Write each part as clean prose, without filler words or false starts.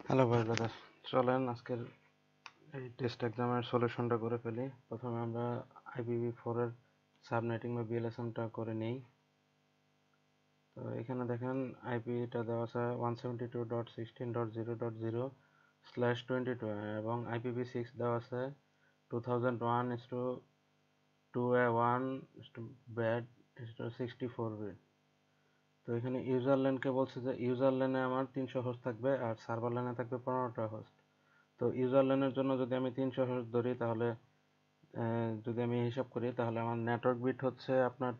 Hello ভাই brother, চলেন আজকের এই টেস্ট এক্সামের সলিউশনটা করে ফেলি। প্রথমে আমরা IPv4 এর সাবনেটিং বা বিএলএসএমটা করে নেই। তো এখানে দেখেন আইপিটা দেওয়া আছে 172.16.0.0/22 এবং IPv6 দেওয়া আছে 2001:2A1:64 বিট। তো এখানে ইউজার ল্যানকে বলছে যে ইউজার ল্যানে আমার 300 হোস্ট থাকবে আর সার্ভার ল্যানে থাকবে 15টা হোস্ট। তো ইউজার ল্যানের জন্য যদি আমি 300 হোস্ট ধরি, তাহলে যদি আমি হিসাব করি, তাহলে আমার নেটওয়ার্ক বিট হচ্ছে আপনার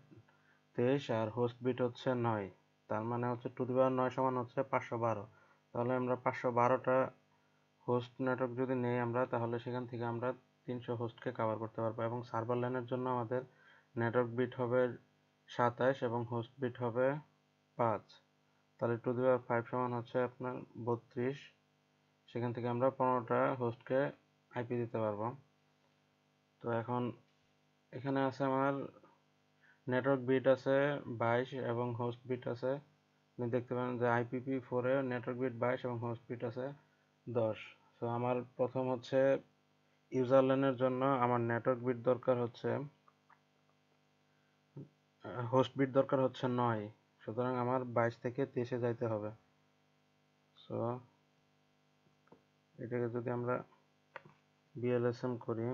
23 আর হোস্ট বিট হচ্ছে 9। তার মানে হচ্ছে 2^9 সমান হচ্ছে 512। তাহলে আমরা 512টা হোস্ট নেটওয়ার্ক যদি নেই আমরা, তাহলে সেখান থেকে আমরা 300 হোস্টকে কভার করতে পারবো। এবং সার্ভার ল্যানের জন্য আমাদের নেটওয়ার্ক বিট হবে 27 এবং হোস্ট বিট হবে 5। তাহলে 2^5 সমান হচ্ছে আপনার 32। সেখান থেকে আমরা 15টা হোস্টকে আইপি দিতে পারবো। তো এখন এখানে আছে আমার নেটওয়ার্ক বিট আছে 22 এবং হোস্ট বিট আছে, আপনি দেখতে পারেন যে IPv4 এ নেটওয়ার্ক বিট 22 এবং হোস্ট বিট আছে 10। তো আমার প্রথম হচ্ছে ইউজার ল্যানের জন্য আমার নেটওয়ার্ক বিট দরকার হচ্ছে, হোস্ট বিট দরকার হচ্ছে 9। সুতরাং আমার 22 থেকে 23-এ যাইতে হবে। সো এটাকে যদি আমরা বিএলএসএম করি,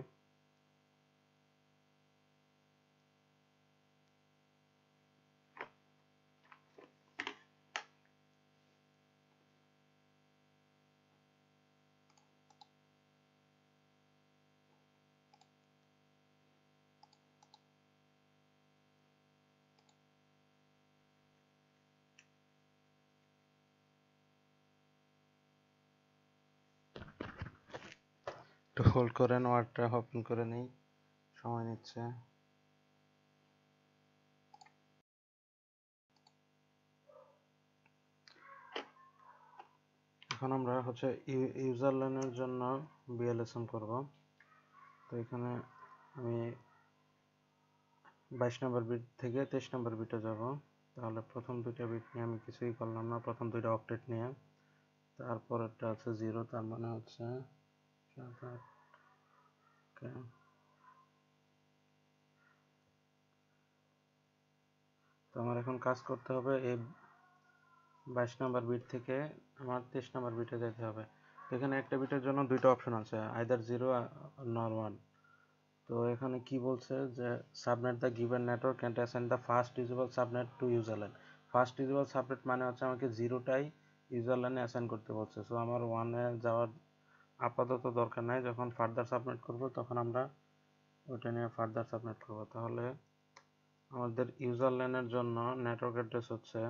একটু হোল্ড করেন, ওয়ার্ডটা ওপেন করে নেই, সময় নিচ্ছে। এখন আমরা হচ্ছে ইউজার ল্যানের জন্য বিএলএসএম করব। তো এখানে আমি 22 নম্বর বিট থেকে 23 নম্বর বিটে যাব। তাহলে প্রথম দুইটা বিট নিয়ে আমি কিছুই করলাম না, প্রথম দুইটা অক্টেট নিয়ে। তারপরেরটা আছে 0, তার মানে হচ্ছে 7, 8। তো আমার এখন কাজ করতে হবে, এই 22 নম্বর বিট থেকে আমার 23 নম্বর বিটে যেতে হবে। তো এখানে একটা বিটের জন্য দুইটা অপশন আছে, আইদার 0 নর 1। তো এখানে কি বলছে যে subnet the given network and assign the first usable subnet to user LAN. First usable subnet মানে হচ্ছে আমাকে 0টাই ইউজার ল্যানে অ্যাসাইন করতে বলছে। সো আমার 1-এ যাওয়ার আপাতত দরকার নাই, যখন ফার্দার সাবনেট করব তখন আমরা ওটা নিয়ে ফার্দার সাবনেট করব। তাহলে আমাদের ইউজার ল্যানের জন্য নেটওয়ার্ক অ্যাড্রেস হচ্ছে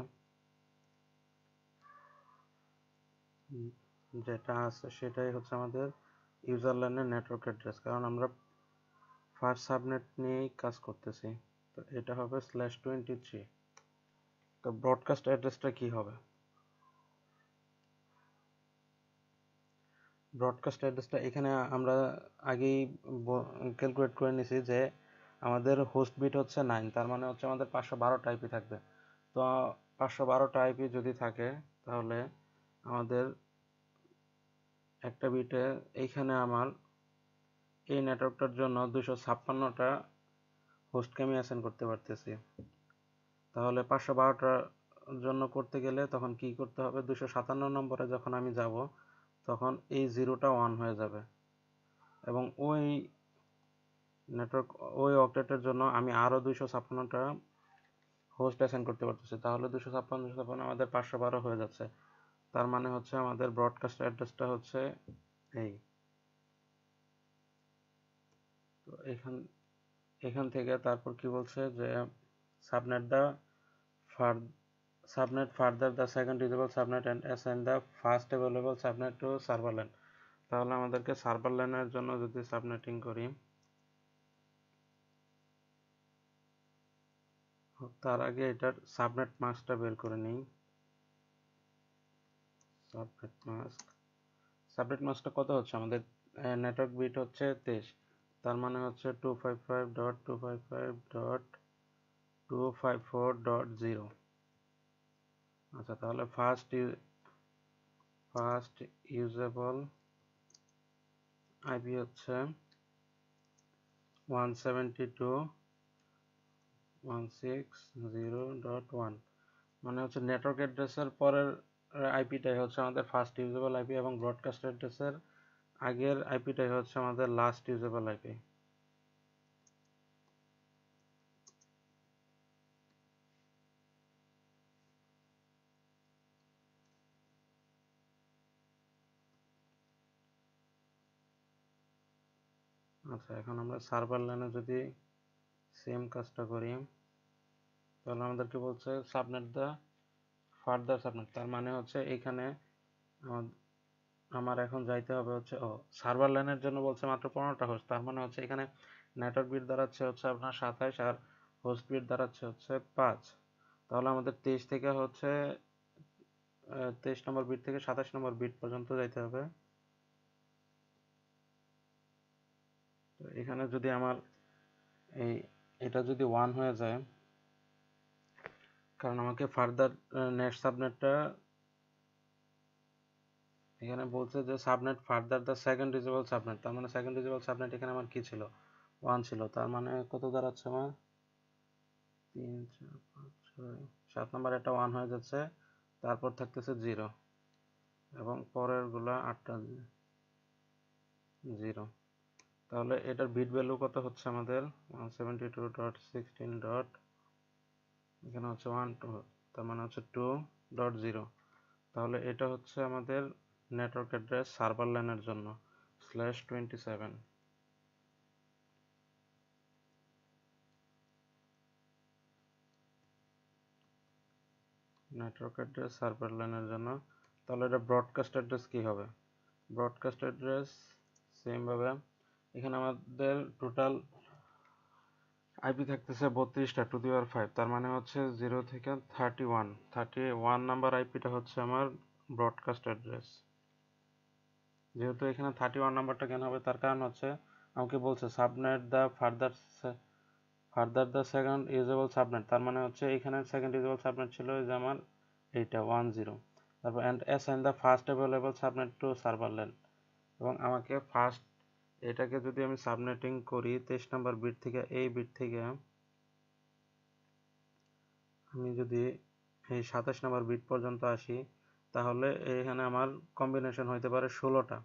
যেটা আছে সেটাই হচ্ছে আমাদের ইউজার ল্যানের নেটওয়ার্ক অ্যাড্রেস, কারণ আমরা ফার্স্ট সাবনেট নিয়েই কাজ করতেছি। তো এটা হবে /23। তো ব্রডকাস্ট অ্যাড্রেসটা কি হবে? ব্রডকাস্ট অ্যাড্রেসটা এখানে আমরা আগেই ক্যালকুলেট করে নিছি যে আমাদের হোস্ট বিট হচ্ছে 9, তার মানে হচ্ছে আমাদের 512টা আইপি থাকবে। তো 512টা আইপি যদি থাকে, তাহলে আমাদের একটা বিটে এইখানে আমার এই নেটওয়ার্কটার জন্য 256টা হোস্টকে আমি অ্যাসাইন করতে পারতেছি। তাহলে 512টার জন্য করতে গেলে তখন কি করতে হবে, 257 নম্বরে যখন আমি যাব তখন এই 0টা 1 হয়ে যাবে এবং ওই নেটওয়ার্ক ওই অক্টেটের জন্য আমি আরো 256টা হোস্ট অ্যাসাইন করতে পারতেছি। তাহলে 256 আমাদের 512 হয়ে যাচ্ছে। তার মানে হচ্ছে আমাদের ব্রডকাস্ট অ্যাড্রেসটা হচ্ছে এই। তো এখান থেকে তারপর কি বলছে যে subnet the subnet further the second usable subnet and assign the first available subnet to server LAN। তাহলে আমাদেরকে সার্ভার ল্যানের জন্য যদি সাবনেটিং করি, তার আগে এটার সাবনেট মাস্কটা বের করে নিই। সাবনেট মাস্কটা কত হচ্ছে আমাদের? নেটওয়ার্ক বিট হচ্ছে 23, তার মানে হচ্ছে 255.255.254.0। আচ্ছা, তাহলে ফার্স্ট ইউজেবল আইপি হচ্ছে 172.168.1.1 মানে হচ্ছে নেটওয়ার্ক অ্যাড্রেসের পরের আইপিটাই হচ্ছে আমাদের ফার্স্ট ইউজেবল আইপি এবং ব্রডকাস্ট অ্যাড্রেসের আগের আইপিটাই হচ্ছে আমাদের লাস্ট ইউজেবল আইপি। আচ্ছা, এখন আমরা সার্ভার ল্যানে যদি সেম কাজটা করি তাহলে আমাদেরকে বলছে সাবনেট দা ফার্দার সাবনেট, তার মানে হচ্ছে এখানে আমার এখন যাইতে হবে হচ্ছে সার্ভার ল্যানের জন্য বলছে মাত্র 15টা হোস্ট, তার মানে হচ্ছে এখানে নেটওয়ার্ক বিট দাঁড়াচ্ছে হচ্ছে আপনার 27 আর হোস্ট বিট দাঁড়াচ্ছে হচ্ছে 5। তাহলে আমাদের 23 থেকে হচ্ছে 23 নম্বর বিট থেকে 27 নম্বর বিট পর্যন্ত যাইতে হবে। তো এখানে যদি আমার এটা যদি 1 হয়ে যায়, কারণ আমাকে ফার্দার নেক্সট সাবনেটটা এখানে বলছে যে subnet further the second disable subnet, তার মানে সেকেন্ড ডিজেবল সাবনেট এখানে আমার কি ছিল, 1 ছিল, তার মানে কত দাঁড়াচ্ছে আমার 3 4 5 6 7 নম্বর একটা 1 হয়ে যাচ্ছে, তারপর থাকতেছে 0 এবং পরের গুলা 8টা 0। তাহলে এটার বিট ভ্যালু কত হচ্ছে আমাদের 172.16. এখানে হচ্ছে 1 2, তার মানে হচ্ছে 2.0। তাহলে এটা হচ্ছে আমাদের নেটওয়ার্ক অ্যাড্রেস সার্ভার ল্যানের জন্য /27। নেটওয়ার্ক অ্যাড্রেস সার্ভার ল্যানের জন্য। তাহলে এটা ব্রডকাস্ট অ্যাড্রেস কি হবে, ব্রডকাস্ট অ্যাড্রেস সেম ভাবে এখানে আমাদের টোটাল আইপি থাকতেছে 32টা টু দি পাওয়ার 5, তার মানে হচ্ছে 0 থেকে 31 নাম্বার আইপিটা হচ্ছে আমার ব্রডকাস্ট অ্যাড্রেস। যেহেতু এখানে 31 নাম্বারটা কেন হবে, তার কারণ হচ্ছে আমাকে বলছে subnet the further the second usable subnet, তার মানে হচ্ছে এখানে সেকেন্ড ইউজেবল সাবনেট ছিল যে আমার এইটা 10। তারপর and assign the first available subnet to server LAN, এবং আমাকে ফার্স্ট এটাকে যদি আমি সাবনেটিং করি 23 নাম্বার বিট থেকে, এই বিট থেকে আমি যদি এই 27 নাম্বার বিট পর্যন্ত আসি, তাহলে এখানে আমার কম্বিনেশন হইতে পারে 16টা।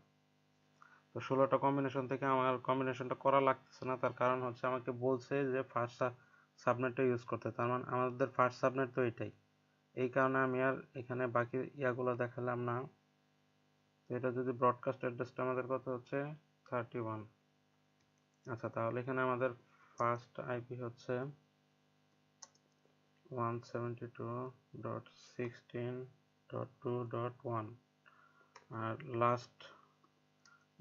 তো 16টা কম্বিনেশন থেকে আমার কম্বিনেশনটা করা লাগতেছে না, তার কারণ হচ্ছে আমাকে বলছে যে ফার্স্ট সাবনেটটা ইউজ করতে, তার মানে আমাদের ফার্স্ট সাবনেট তো এটাই, এই কারণে আমি আর এখানে বাকি ইয়াগুলো দেখালাম না। তো এটা যদি ব্রডকাস্ট অ্যাড্রেসটা আমাদের কত হচ্ছে 31। আচ্ছা, তাহলে এখানে আমাদের ফার্স্ট আইপি হচ্ছে 172.16.2.1 আর লাস্ট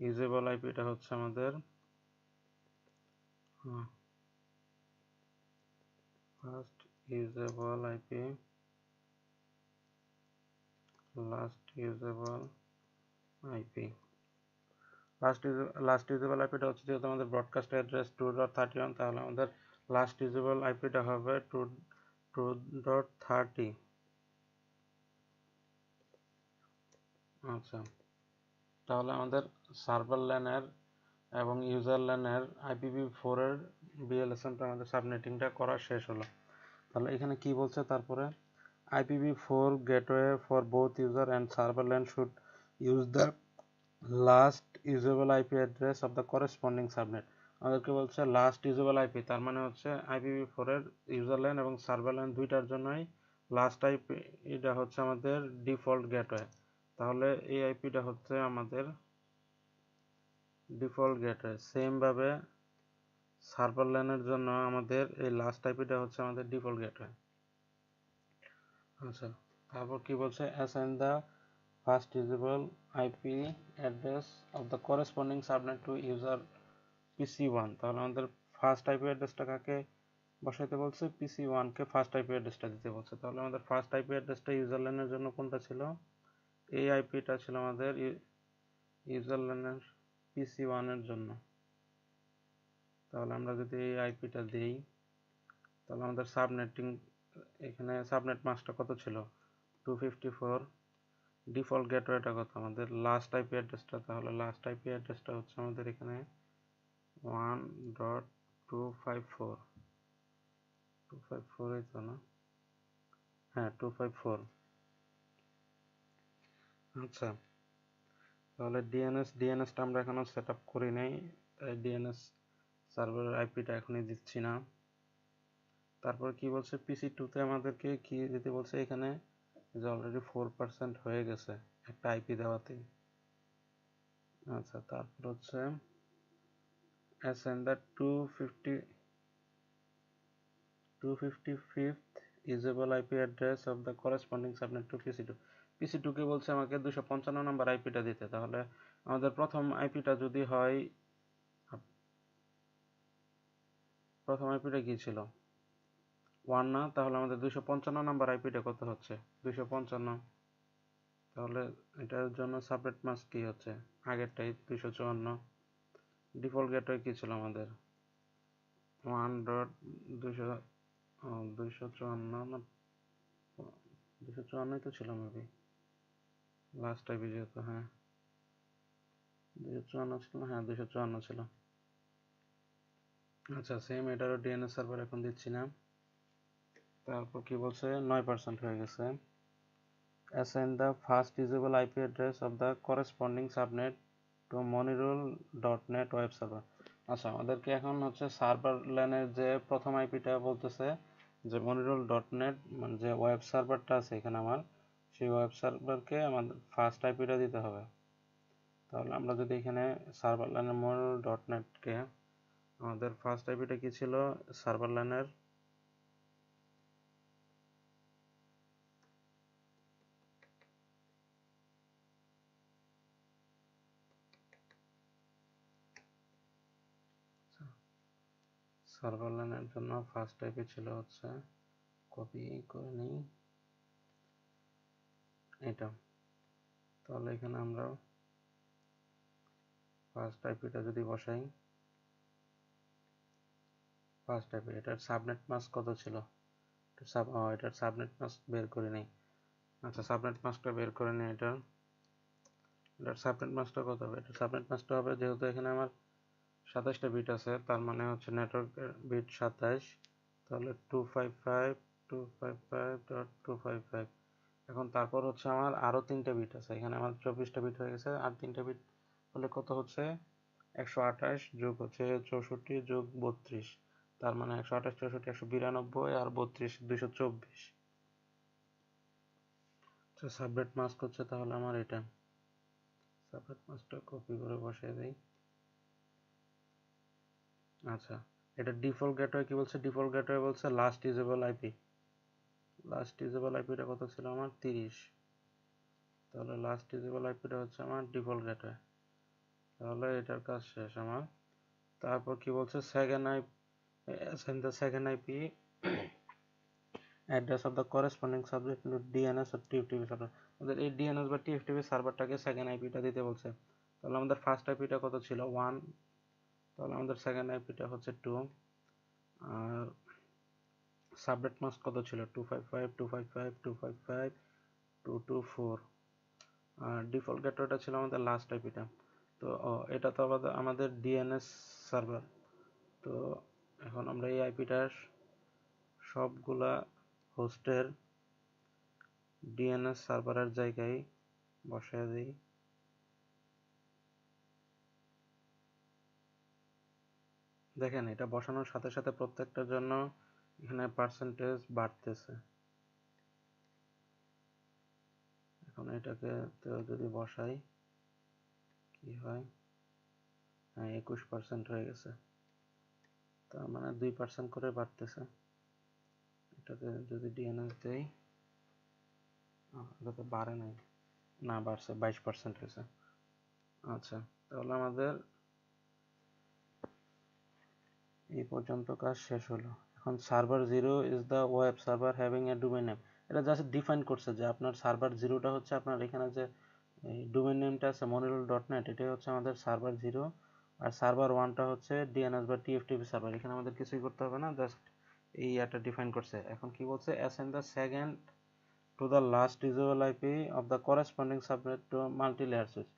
ইউজেবল আইপিটা হচ্ছে আমাদের first usable IP last usable IP last usable আইপিটা হচ্ছে যেহেতু আমাদের ব্রডকাস্ট অ্যাড্রেস 2.31, তাহলে আমাদের লাস্ট ইউজেবল আইপিটা হবে 2.30। আচ্ছা, তাহলে আমাদের সার্ভার ল্যানের এবং ইউজার ল্যানের IPv4 এর বিএলএসএমটা আমাদের সাবনেটিংটা করা শেষ হলো। তাহলে এখানে কি বলছে তারপরে, IPv4 gateway for both user and server LAN should use the last usable IP address of the corresponding subnet। আমাদেরকে বলছে লাস্ট ইউজেবল আইপি, তার মানে হচ্ছে IPv4 এর ইউজার ল্যান এবং সার্ভার ল্যান দুইটার জন্যই লাস্ট আইপি এটা হচ্ছে আমাদের ডিফল্ট গেটওয়ে। তাহলে এই আইপিটা হচ্ছে আমাদের ডিফল্ট গেটওয়ে। সেম ভাবে সার্ভার ল্যানের জন্য আমাদের এই লাস্ট আইপিটা হচ্ছে আমাদের ডিফল্ট গেটওয়ে। আচ্ছা, তারপর কি বলছে, assign the first usable IP address of the corresponding subnet to user PC1। তাহলে আমাদের ফার্স্ট আইপি অ্যাড্রেসটা কাকে বসাইতে বলছে, PC1 কে ফার্স্ট আইপি অ্যাড্রেসটা দিতে বলছে। তাহলে আমাদের ফার্স্ট আইপি অ্যাড্রেসটা ইউজার ল্যানের জন্য কোনটা ছিল, এই আইপিটা ছিল আমাদের ইউজার ল্যানের PC1 এর জন্য। তাহলে আমরা যদি এই আইপিটা দেই, তাহলে আমাদের সাবনেটিং এখানে সাবনেট মাস্কটা কত ছিল 254 ডিফল্ট গেটওয়েটা কত আমাদের লাস্ট আইপি অ্যাড্রেসটা, তাহলে লাস্ট আইপি অ্যাড্রেসটা হচ্ছে আমাদের এখানে 1.254 254 এই তো না, হ্যাঁ 254। আচ্ছা, তাহলে ডিএনএসটা আমরা এখনো সেট আপ করি নাই, তাই ডিএনএস সার্ভারের আইপিটা এখনই দিচ্ছি না। তারপর কি বলছে PC2 তে আমাদেরকে কি দিতে বলছে, এখানে যে অলরেডি 4% হয়ে গেছে একটা আইপি দেওয়াতেই। আচ্ছা, তারপর হচ্ছে assign the 255th usable IP address of the corresponding subnet to PC2। PC2 কে বলছে আমাকে 255 নাম্বার আইপিটা দিতে, তাহলে আমাদের প্রথম আইপিটা যদি হয়, প্রথম আইপিটা কি ছিল 1 না, তাহলে আমাদের 255 নাম্বার আইপিটা কত হচ্ছে 255, তাহলে এটার জন্য সাবনেট মাস্ক কি হচ্ছে আগেরটাই 254। ডিফল্ট গেটওয়ে কি ছিল আমাদের 1.254 না 254 তো ছিল মেবি লাস্ট আইপি যেহেতু, হ্যাঁ 254 ছিল, হ্যাঁ 254 ছিল। আচ্ছা, সেম এটারও ডিএনএস সার্ভার এখন দিচ্ছি না। তারপর কি বলছে 9% হয়ে গেছে। assign the first usable IP address of the corresponding subnet to monirule.net web server। আচ্ছা, আমাদেরকে এখন হচ্ছে সার্ভার ল্যানের যে প্রথম আইপিটা বলতেছে যে monirule.net, মানে যে ওয়েব সার্ভারটা আছে এখানে আমার, সেই ওয়েব সার্ভারকে আমাদের ফার্স্ট আইপিটা দিতে হবে। তাহলে আমরা যদি এখানে সার্ভার ল্যানের monirule.net-কে আমাদের ফার্স্ট আইপিটা কি ছিল সার্ভার ল্যানের, সার্ভার ল্যানের জন্য ফার্স্ট আইপি ছিল হচ্ছে, কপি করে নিই এটা। তাহলে এখানে আমরা ফার্স্ট আইপিটা যদি বসাই, ফার্স্ট আইপি এটার সাবনেট মাস্ক কত ছিল, এটার সাবনেট মাস্ক বের করে নেই। আচ্ছা, সাবনেট মাস্কটা বের করে নিই। এটার সাবনেট মাস্কটা কত হবে, এটার সাবনেট মাস্কটা হবে, যেহেতু এখানে আমার 27টা বিট আছে, তার মানে হচ্ছে নেটওয়ার্কের বিট 27, তাহলে 255.255.255। এখন তারপর হচ্ছে আমার আরো 3টা বিট আছে, এখানে আমার 24টা বিট হয়ে গেছে, আর 3টা বিট হলে কত হচ্ছে 128 যোগ হচ্ছে 64 যোগ 32, তার মানে 128 64 192 আর 32 224। আচ্ছা, সাবনেট মাস্ক হচ্ছে তাহলে আমার এটা, সাবনেট মাস্কটা কপি করে বসিয়ে দেই। আচ্ছা, এটা ডিফল্ট গেটওয়ে কি বলছে, ডিফল্ট গেটওয়ে বলছে last usable IP, last usable আইপিটা কত ছিল আমার 30, তাহলে লাস্ট ইউজেবল আইপিটা হচ্ছে আমার ডিফল্ট গেটওয়ে, তাহলে এটার কাজ শেষ আমার। তারপর কি বলছে second IP, send the second IP address of the corresponding subject to DNS or TFTP server. আমাদের এই DNS বা TFTP সার্ভারটাকে সেকেন্ড আইপিটা দিতে বলছে, তাহলে আমাদের ফার্স্ট আইপিটা কত ছিল 1, তাহলে আমাদের সেকেন্ড আইপিটা হচ্ছে 2, আর সাবনেট মাস্ক কত ছিল 255.255.255.224, আর ডিফল্ট গেটওয়েটা ছিল আমাদের লাস্ট আইপিটা। তো এটা তো আমাদের ডিএনএস সার্ভার, তো এখন আমরা এই আইপিটার সবগুলা হোস্টের ডিএনএস সার্ভারের জায়গায় বসায় দিই। দেখেন, এটা বসানোর সাথে সাথে প্রত্যেকটার জন্য এখানে পার্সেন্টেজ বাড়তেছে। এখন এটাকে তো যদি বসাই কি হয়, হ্যাঁ 21% হয়ে গেছে, তার মানে 2% করে বাড়তেছে। এটাতে যদি ডিএনএস দেই, এটাতে বাড়ে নাই, না বাড়ছে 22% হয়েছে। আচ্ছা, তাহলে আমাদের এই পর্যন্ত কাজ শেষ হলো। এখন server 0 is the web server having a domain name, এটা জাস্ট ডিফাইন করছে যে আপনার সার্ভার 0টা হচ্ছে আপনার এখানে যে ডোমেইন নেমটা আছে monirule.net, এটাই হচ্ছে আমাদের সার্ভার 0, আর সার্ভার 1টা হচ্ছে ডিএনএস বা টিএফটিপি সার্ভার। এখানে আমাদের কিছুই করতে হবে না, জাস্ট এই একটা ডিফাইন করছে। এখন কি বলছে assign the second to the last usable IP of the corresponding subnet to multi-layer switch।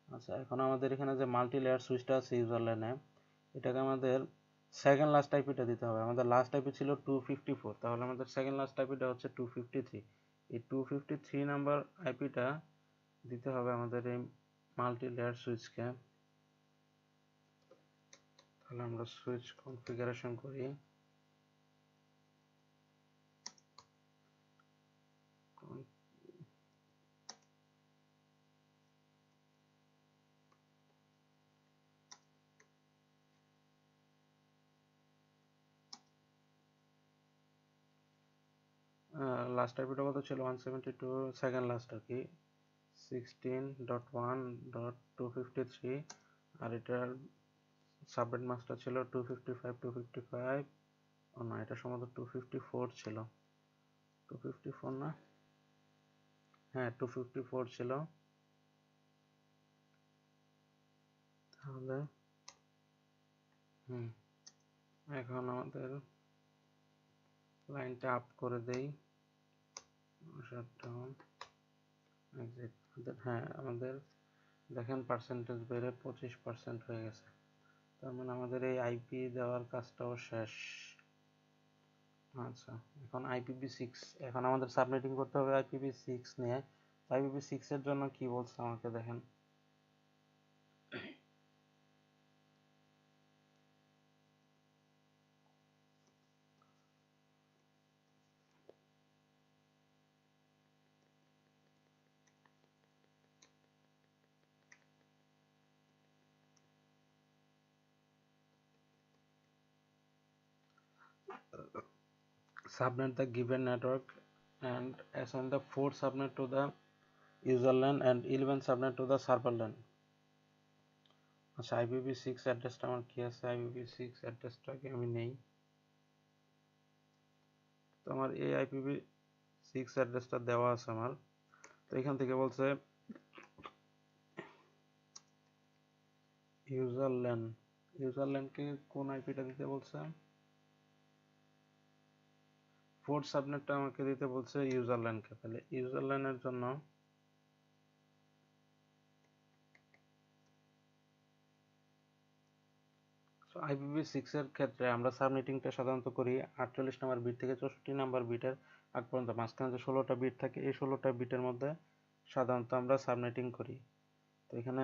আচ্ছা, এখন আমাদের এখানে যে মাল্টি লেয়ার সুইচটা আছে ইউজার ল্যানে, এটাকে আমাদের সেকেন্ড লাস্ট আইপিটা দিতে হবে। আমাদের লাস্ট আইপি ছিল 254, তাহলে আমাদের সেকেন্ড লাস্ট আইপিটা হচ্ছে 253। এই 253 নাম্বার আইপিটা দিতে হবে আমাদের এই মাল্টি লেয়ার সুইচকে। তাহলে আমরা সুইচ কনফিগারেশন করি। লাস্ট আইপিটা কত ছিল? 172, সেকেন্ড লাস্ট আর কি 16.1.253, আর এটার সাবনেট মাস্কটা ছিল 255 255। ও না, এটা সম্ভবত 254 ছিল। 254 না, হ্যাঁ 254 ছিল। তাহলে এখন আমাদের লাইনটা আপ করে দেই, শাটডাউন, এক্সিট। হ্যাঁ, আমাদের দেখেন পার্সেন্টেজ বেড়ে 25% হয়ে গেছে। তার মানে আমাদের এই আইপি দেওয়ার কাজটাও শেষ। আচ্ছা, এখন IPv6, এখন আমাদের সাবনেটিং করতে হবে IPv6 নিয়ে। IPv6 এর জন্য কি বলছে আমাকে দেখেন। Subnet the given network and assign the 4 subnet to the user LAN and 11 subnet to the server LAN। আচ্ছা, IPv6 অ্যাড্রেসটা আমার কি আছে? IPv6 অ্যাড্রেসটাকে আমি নেই। তো আমার এই IPv6 অ্যাড্রেসটা দেওয়া আছে আমার। তো এখান থেকে বলছে ইউজার ল্যান, ইউজার ল্যানকে কোন আইপিটা দিতে বলছে? 4 সাবনেটটা আমাকে দিতে বলছে ইউজার ল্যানকে। তাহলে ইউজার ল্যানের জন্য IPv6 এর ক্ষেত্রে আমরা সাবনেটিংটা সাধারণত করি 48 নাম্বার বিট থেকে 64 নাম্বার বিটের আগ পর্যন্ত। মাঝখানে যে 16টা বিট থাকে, এই 16টা বিটের মধ্যে সাধারণত আমরা সাবনেটিং করি। তো এখানে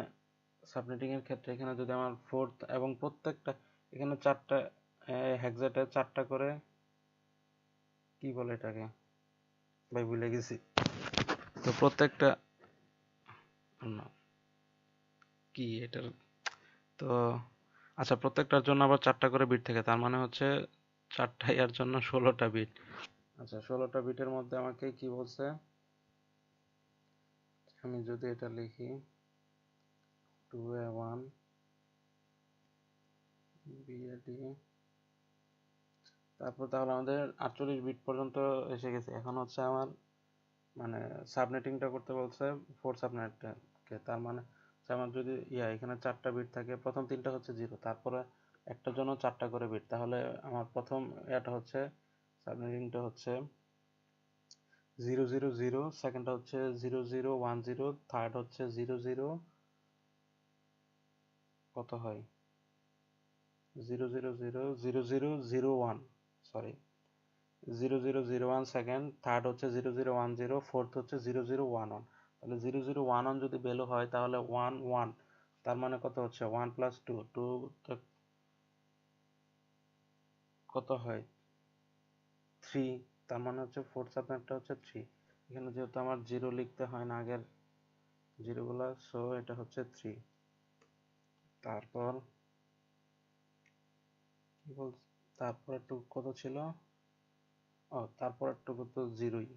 সাবনেটিং এর ক্ষেত্রে এখানে যদি আমার 4 এবং প্রত্যেকটা এখানে 4টা হেক্সাটে 4টা করে, কি বলে এটাকে ভাই ভুলে গেছি। তো প্রত্যেকটা না কি এটার, তো আচ্ছা প্রত্যেকটার জন্য আবার 4টা করে বিট থাকে, তার মানে হচ্ছে 4টা এর জন্য 16টা বিট। আচ্ছা, 16টা বিটের মধ্যে আমাকে কি বলছে, আমি যদি এটা লিখি 2A1 BAD, তারপর তাহলে আমাদের 48 বিট পর্যন্ত এসে গেছে। এখন হচ্ছে আমার মানে সাবনেটিংটা করতে বলছে 4 সাবনেটকে। তার মানে আমার যদি এখানে 4টা বিট থাকে, প্রথম 3টা হচ্ছে 0, তারপরে একটার জন্য 4টা করে বিট। তাহলে আমার প্রথম এটা হচ্ছে সাবনেটিংটা হচ্ছে 000, সেকেন্ডটা হচ্ছে 0010, থার্ড হচ্ছে 00 কত হয় 0000001, সরি 0001 সেকেন্ড, থার্ড হচ্ছে 0010, ফোর্থ হচ্ছে 0011। তাহলে 0011 যদি ভ্যালু হয় তাহলে 11, তার মানে কত হচ্ছে 1 প্লাস 2, 2 কত হয় 3, তার মানে হচ্ছে ফোর্থ সাবনেটটা হচ্ছে 3। এখানে যেহেতু আমার 0 লিখতে হয় না আগের জিরোগুলা, সো এটা হচ্ছে 3। তারপর কি বল, তারপর একটু কত ছিল, ও তারপর একটু কত 0ই,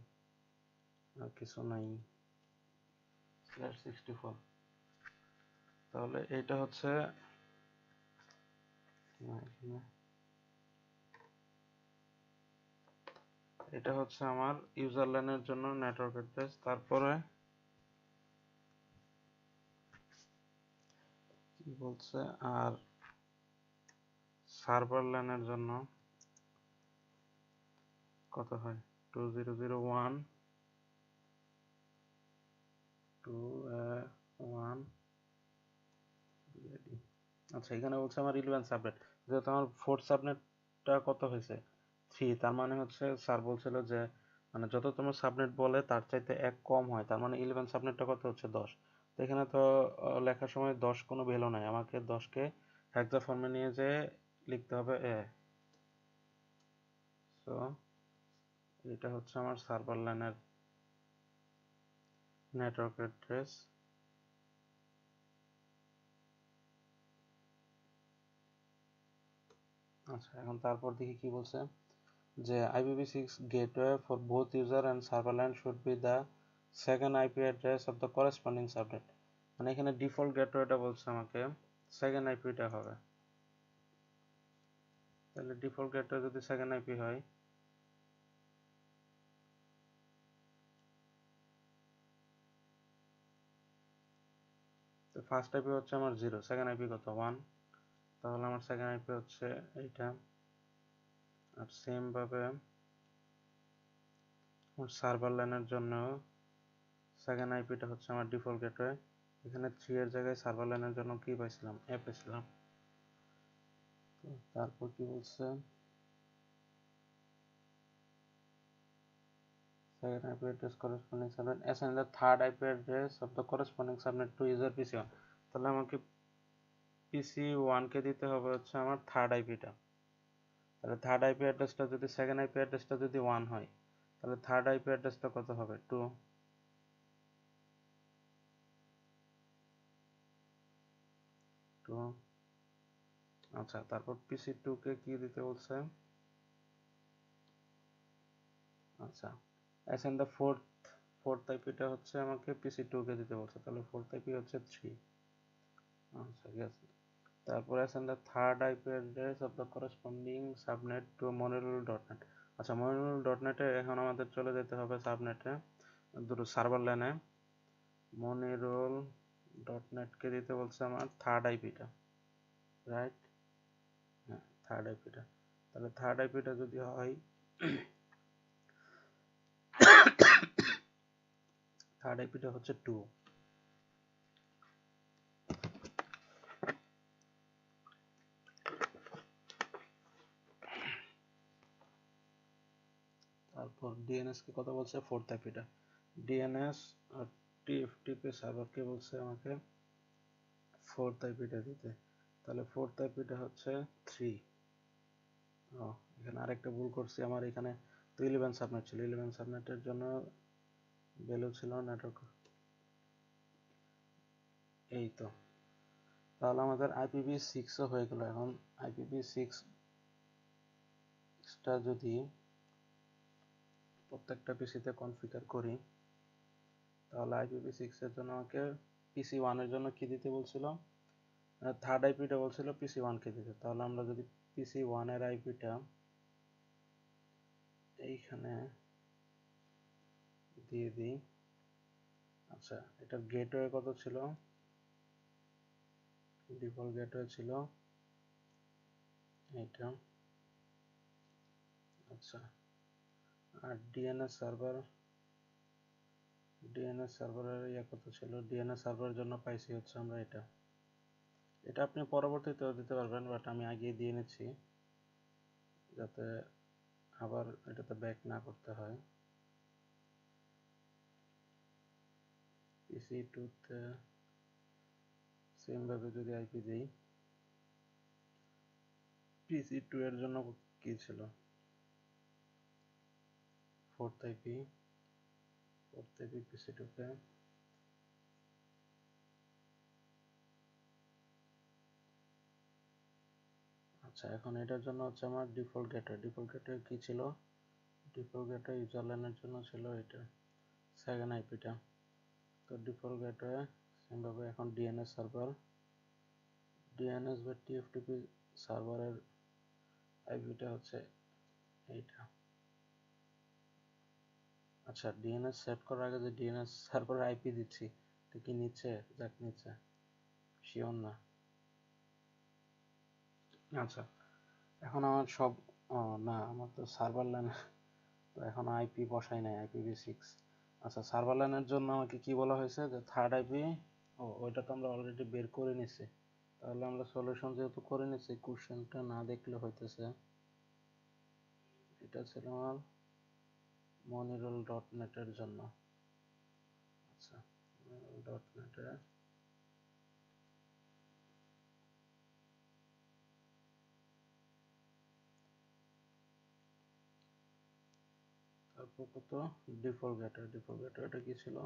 আর কিছু নাই, /64। তাহলে এটা হচ্ছে এটা হচ্ছে আমার ইউজার ল্যানের জন্য নেটওয়ার্ক অ্যাড্রেস। তারপরে কি বলছে, আর সার্ভার ল্যানের জন্য কত হয় 2001 2.1 BAD। আচ্ছা, এখানে বলছে আমার 11 সাবনেট, যেহেতু আমার 4th সাবনেটটা কত হয়েছে 3, তার মানে হচ্ছে স্যার বলছিল যে মানে যত তোমার সাবনেট বলে তার চাইতে এক কম হয়, তার মানে 11 সাবনেটটা কত হচ্ছে 10। তো এখানে তো লেখার সময় 10 কোনো ভ্যালু নাই, আমাকে 10কে হেক্সা ফর্মে নিয়ে যেয়ে লিখতে হবে সো এটা হচ্ছে আমার সার্ভার ল্যানের নেটওয়ার্ক অ্যাড্রেস। আচ্ছা, এখন তারপর দেখি কি বলছে যে IPv6 gateway for both user and server LAN should be the second IP address of the corresponding subnet। মানে এখানে ডিফল্ট গেটওয়েটা বলছে আমাকে সেকেন্ড আইপিটা হবে, তাহলে ডিফল্ট গেটওয়ে যদি সেকেন্ড আইপি হয় তো ফার্স্ট আইপি হচ্ছে আমার 0, সেকেন্ড আইপি কত 1, তাহলে আমার সেকেন্ড আইপি হচ্ছে এইটা। আর সেম ভাবে সার্ভার ল্যানের জন্য সেকেন্ড আইপিটা হচ্ছে আমার ডিফল্ট গেটওয়ে, এখানে 3 এর জায়গায় সার্ভার ল্যানের জন্য কি পাইছিলাম পেয়েছিলাম। তারপর কি বলছে second IP address corresponding subnet assign the third IP address of the corresponding subnet to user PC1। তাহলে আমাকে PC1 কে দিতে হবে হচ্ছে আমার থার্ড আইপিটা, তাহলে থার্ড আইপি অ্যাড্রেসটা যদি সেকেন্ড আইপি অ্যাড্রেসটা যদি 1 হয় তাহলে থার্ড আইপি অ্যাড্রেসটা কত হবে 2। আচ্ছা, তারপর PC2 কে কি দিতে বলছে, আচ্ছা assign the fourth আইপিটা হচ্ছে আমাকে PC2 কে দিতে বলছে, তাহলে ফোর্থ আইপি হচ্ছে 3। আচ্ছা, ঠিক আছে। তারপর assign the third IP address of the corresponding subnet to monorule.net। আচ্ছা, monorule.net এ এখন আমাদের চলে যেতে হবে সাবনেটে, দুটো সার্ভার ল্যানে। monorule.net কে দিতে বলছে আমার থার্ড আইপিটা, রাইট? হ্যাঁ, থার্ড আইপিটা, তাহলে থার্ড আইপিটা যদি হয় থার্ড আইপিটা হচ্ছে 2। তারপর ডিএনএস কে কত বলছে ফোর্থ আইপিটা, ডিএনএস আর টিএফটিপি সার্ভারকে বলছে আমাকে ফোর্থ আইপিটা দিতে, তাহলে ফোর্থ আইপিটা হচ্ছে 3। ও, এখানে আরেকটা ভুল করছি, আমার এখানে তো 11 সাবনেট ছিল, 11 সাবনেটের জন্য ভ্যালু ছিল নেটওয়ার্ক, এই তো। তাহলে আমাদের IPv6 ও হয়ে গেল। এখন IPv6 টা যদি প্রত্যেকটা পিসিতে কনফিগার করি তাহলে IPv6 এর জন্য আমাকে PC1 এর জন্য কি দিতে বলছিল, থার্ড আইপিটা বলছিল PC1 কে দিতে, তাহলে আমরা যদি PC1 এর আইপিটা এইখানে দিয়ে দিই। আচ্ছা, এটার গেটওয়ে কত ছিল, ডিফল্ট গেটওয়ে ছিল এইটা। আচ্ছা, আর ডিএনএস সার্ভারের কত ছিল, ডিএনএস সার্ভারের জন্য পাইছি হচ্ছে আমরা এটা। এটা আপনি পরবর্তীতেও দিতে পারবেন, বাট আমি আগেই দিয়ে নিচ্ছি যাতে আবার এটাতে ব্যাক না করতে হয়। PC2 তে সেম ভাবে যদি আইপি দেই, PC2 এর জন্য কি ছিল ফোর্থ আইপি PC2 তে। আচ্ছা, এখন এটার জন্য হচ্ছে আমার ডিফল্ট গেটওয়ে কি ছিল, ডিফল্ট গেটওয়ে ইউজার ল্যানের জন্য ছিল এটা সেকেন্ড আইপিটা। তো ডিফল্ট গেটওয়ে সেম ভাবে এখন ডিএনএস বা টিএফটিপি সার্ভারের আইপিটা হচ্ছে এইটা। আচ্ছা, ডিএনএস সেট করার আগে যে ডিএনএস সার্ভারের আইপি দিচ্ছি এটা কি নিচ্ছে, যাক নিচ্ছে, শিওর না। আচ্ছা, এখন আমার সব না, আমার তো সার্ভার ল্যান তো এখন আইপি বসাই নাই IPv6, আচ্ছা, সার্ভার ল্যানের জন্য আমাকে কি বলা হয়েছে যে থার্ড আইপি, ওইটা তো আমরা অলরেডি বের করে নিছি। তাহলে আমরা সলিউশন যেহেতু করে নিছি, কোশ্চেনটা না দেখলে হইতেছে। এটা ছিল আমার মনিরুল ডট নেটের জন্য। আচ্ছা, ডট নেটে তারপর কত ডিফল্ট গেটার, এটা কি ছিল?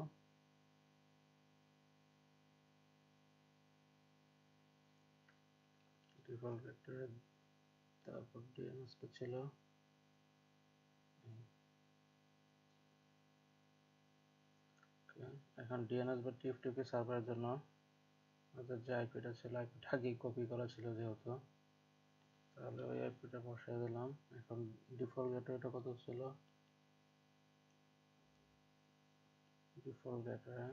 ডিফল্ট গেটার, তারপর ডিএনএসটা ছিল। এখন ডিএনএস বা টিএফটিপি সার্ভারের জন্য আমাদের যে আইপিটা ছিল, আইপিটা আগে কপি করা ছিল যেহেতু, তাহলে ওই আইপিটা বসাই দিলাম। এখন ডিফল্ট গেটওয়েটা কত ছিল? ডিফল্ট গেটওয়ে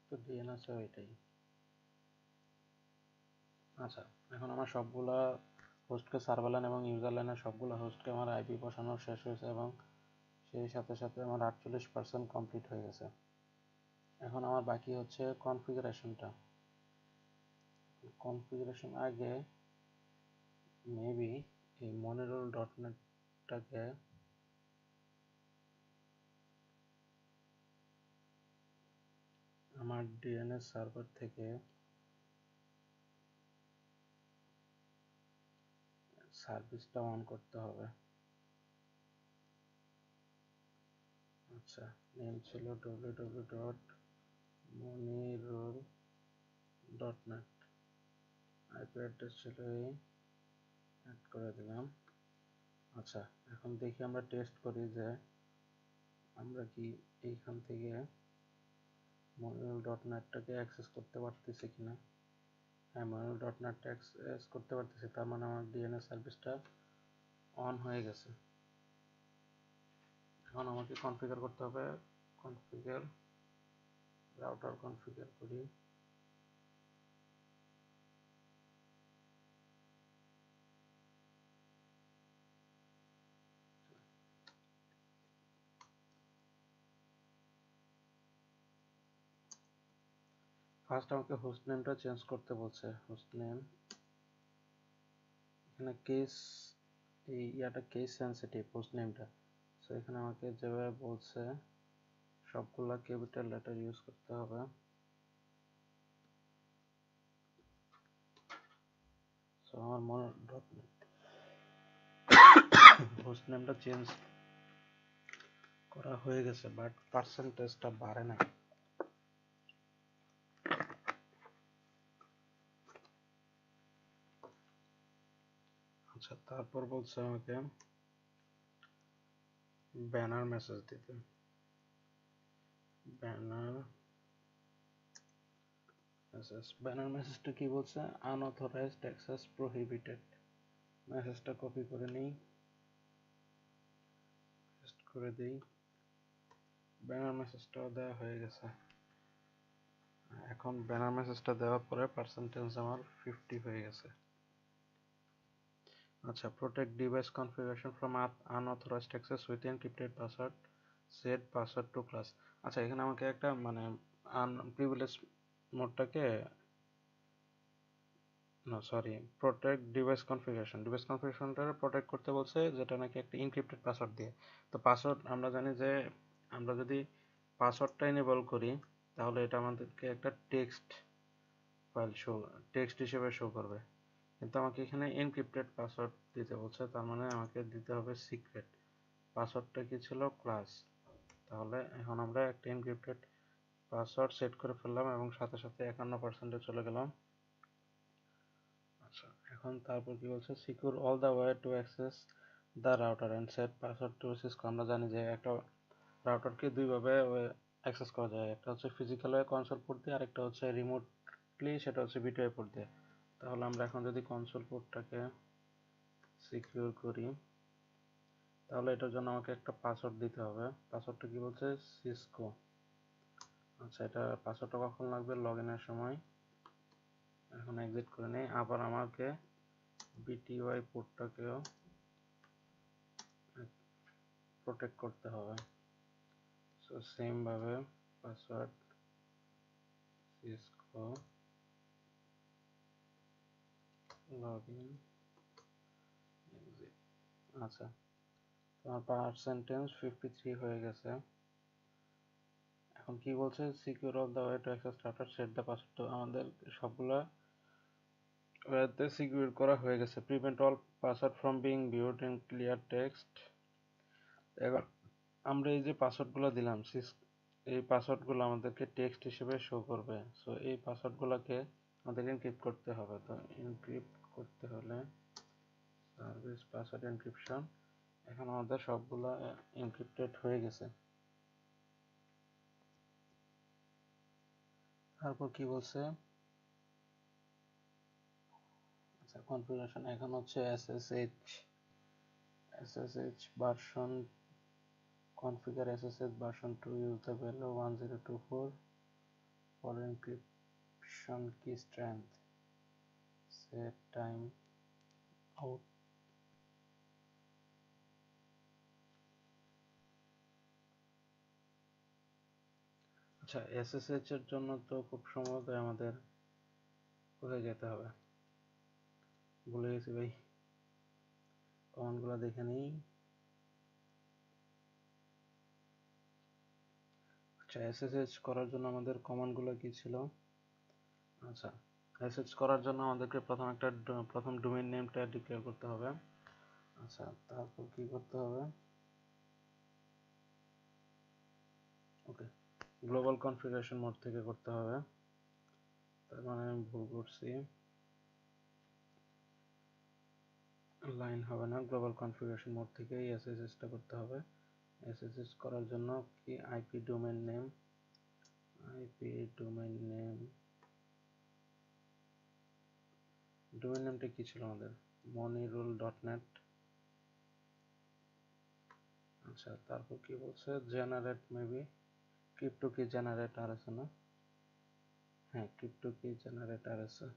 তো ডিএনএস ওইটাই। আচ্ছা, এখন আমার সবগুলা হোস্টকে সার্ভার লাইন এবং ইউজার লাইনের সবগুলো হোস্টকে আমার আইপি বসানো শেষ হয়েছে এবং সেই সাথে সাথে আমার 48% কমপ্লিট হয়ে গেছে। এখন আমার বাকি হচ্ছে কনফিগারেশনটা। কনফিগারেশন আগে মেবি এই মনিরুল ডট নেটটাকে আমার ডিএনএস সার্ভার থেকে সার্ভিসটা অন করতে হবে। আচ্ছা, নেম ছিল www.monirul.net, আইপি অ্যাড্রেস ছিল এই, অ্যাড করে দিলাম। আচ্ছা, এখন দেখি আমরা টেস্ট করি যে আমরা কি এইখান থেকে monirul.net-টাকে অ্যাক্সেস করতে পারতেছি কিনা। হ্যাঁ, monirul.net অ্যাক্সেস করতে পারতেছি, তার মানে আমার ডিএনএস সার্ভিসটা অন হয়ে গেছে। এখন আমাকে কনফিগার করতে হবে। কনফিগার, রাউটার কনফিগার করি। ফার্স্ট আমাকে হোস্ট নেমটা চেঞ্জ করতে বলছে। হোস্ট নেম এখানে কেস, এই ইয়াটা কেস সেন্সিটিভ হোস্ট নেমটা, সো এখানে আমাকে যেভাবে বলছে সবগুলা ক্যাপিটাল লেটার ইউজ করতে হবে। সো আমার মনে হোস্ট নেমটা চেঞ্জ করা হয়ে গেছে, বাট পার্সেন্টেজটা বাড়ে না। আচ্ছা, তারপর বলছে আমাকে ব্যানার মেসেজ দিতে। ব্যানার মেসেজটা কি বলছে? Unauthorised access prohibited. মেসেজটা কপি করে নিই, পেস্ট করে দিই। ব্যানার মেসেজটাও দেওয়া হয়ে গেছে। এখন ব্যানার মেসেজটা দেওয়ার পরে পার্সেন্টেজ আমার 50 হয়ে গেছে। আচ্ছা, protect device configuration from unauthorised access with encrypted password, set password to class. আচ্ছা, এখানে আমাকে একটা মানে আনপ্রিভিলেজ মোডটাকে, না সরি, প্রোটেক্ট ডিভাইস কনফিগারেশনটা প্রোটেক্ট করতে বলছে, যেটা নাকি একটা এনক্রিপ্টেড পাসওয়ার্ড দিয়ে। তো পাসওয়ার্ড আমরা জানি যে আমরা যদি পাসওয়ার্ডটা এনেবল করি তাহলে এটা আমাদেরকে একটা টেক্সট ফাইল টেক্সট হিসেবে শো করবে, কিন্তু আমাকে এখানে এনক্রিপ্টেড পাসওয়ার্ড দিতে বলছে, তার মানে আমাকে দিতে হবে সিক্রেট। পাসওয়ার্ডটা কি ছিল? ক্লাস। তাহলে এখন আমরা একটা এনক্রিপ্টেড পাসওয়ার্ড সেট করে ফেললাম এবং সাথে সাথে 51% চলে গেলাম। আচ্ছা, এখন তারপর কি বলছে? Secure all the way to access the router and set password to Cisco. আমরা জানি যে একটা রাউটারকে দুইভাবে অ্যাক্সেস করা যায়, একটা হচ্ছে ফিজিক্যাল ওয়ে কনসোল পোর্ট দিয়ে, আরেকটা হচ্ছে রিমোটলি, সেটা হচ্ছে বিটওয়ে পোর্ট দিয়ে। তাহলে আমরা এখন যদি কনসোল পোর্টটাকে সিকিউর করি তাহলে এটার জন্য আমাকে একটা পাসওয়ার্ড দিতে হবে। পাসওয়ার্ডটা কি বলছে? সিসকো। আচ্ছা, এটা পাসওয়ার্ডটা কখন লাগবে? লগ ইনের সময়। এখন এক্সিট করে নেই। আবার আমাকে বিটিওয়াই পোর্টটাকেও প্রোটেক্ট করতে হবে। সো সেম ভাবে পাসওয়ার্ড সিসকো লগইন এক্সিট। আচ্ছা, তোমার পার্সেন্টেজ 53 হয়ে গেছে। এখন কি বলছে, secure all the way to access router set the password. তো আমাদের সবগুলা ওয়েতে সিকিউর করা হয়ে গেছে। Prevent all password from being viewed in clear text. এবার আমরা এই যে পাসওয়ার্ডগুলো দিলাম, এই পাসওয়ার্ডগুলো আমাদেরকে টেক্সট হিসেবে শো করবে। সো এই পাসওয়ার্ডগুলোকে আমাদের এনক্রিপ্ট করতে হবে। তো এনক্রিপ্ট করতে হলে সার্ভিস পাসওয়ার্ড এনক্রিপশন। এখন আমাদের সবগুলো এনক্রিপ্টেড হয়ে গেছে। তারপর কি বলছে, আচ্ছা কনফিগারেশন এখন হচ্ছে SSH version configure SSH version 2, use the value 1024 for encryption key strength, set time out। আচ্ছা SSH এর জন্য তো খুব সম্ভবত আমাদের কোথায় যেতে হবে, ভুলে গেছি ভাই, কমান্ডগুলো দেখে নিই। আচ্ছা SSH করার জন্য আমাদের কমান্ডগুলো কি ছিল? আচ্ছা SSH করার জন্য আমাদেরকে প্রথম ডোমেইন নেমটা ডিক্লেয়ার করতে হবে। আচ্ছা তারপর কি করতে হবে, ওকে গ্লোবাল কনফিগারেশন মোড থেকে করতে হবে। তার মানে আমি ভুল করছি, লাইন হবে না, গ্লোবাল কনফিগারেশন মোড থেকেই এসএসএসটা করতে হবে। এসএসএস করার জন্য কি আইপি ডোমেইন নেমটা কি ছিল আমাদের, monirule.net। আচ্ছা তারপর কি বলছে, জেনারেট মেবি ক্রিপ্টো কি জেনারেট আর আছে না, হ্যাঁ ক্রিপ্টো কি জেনারেট আর আছে,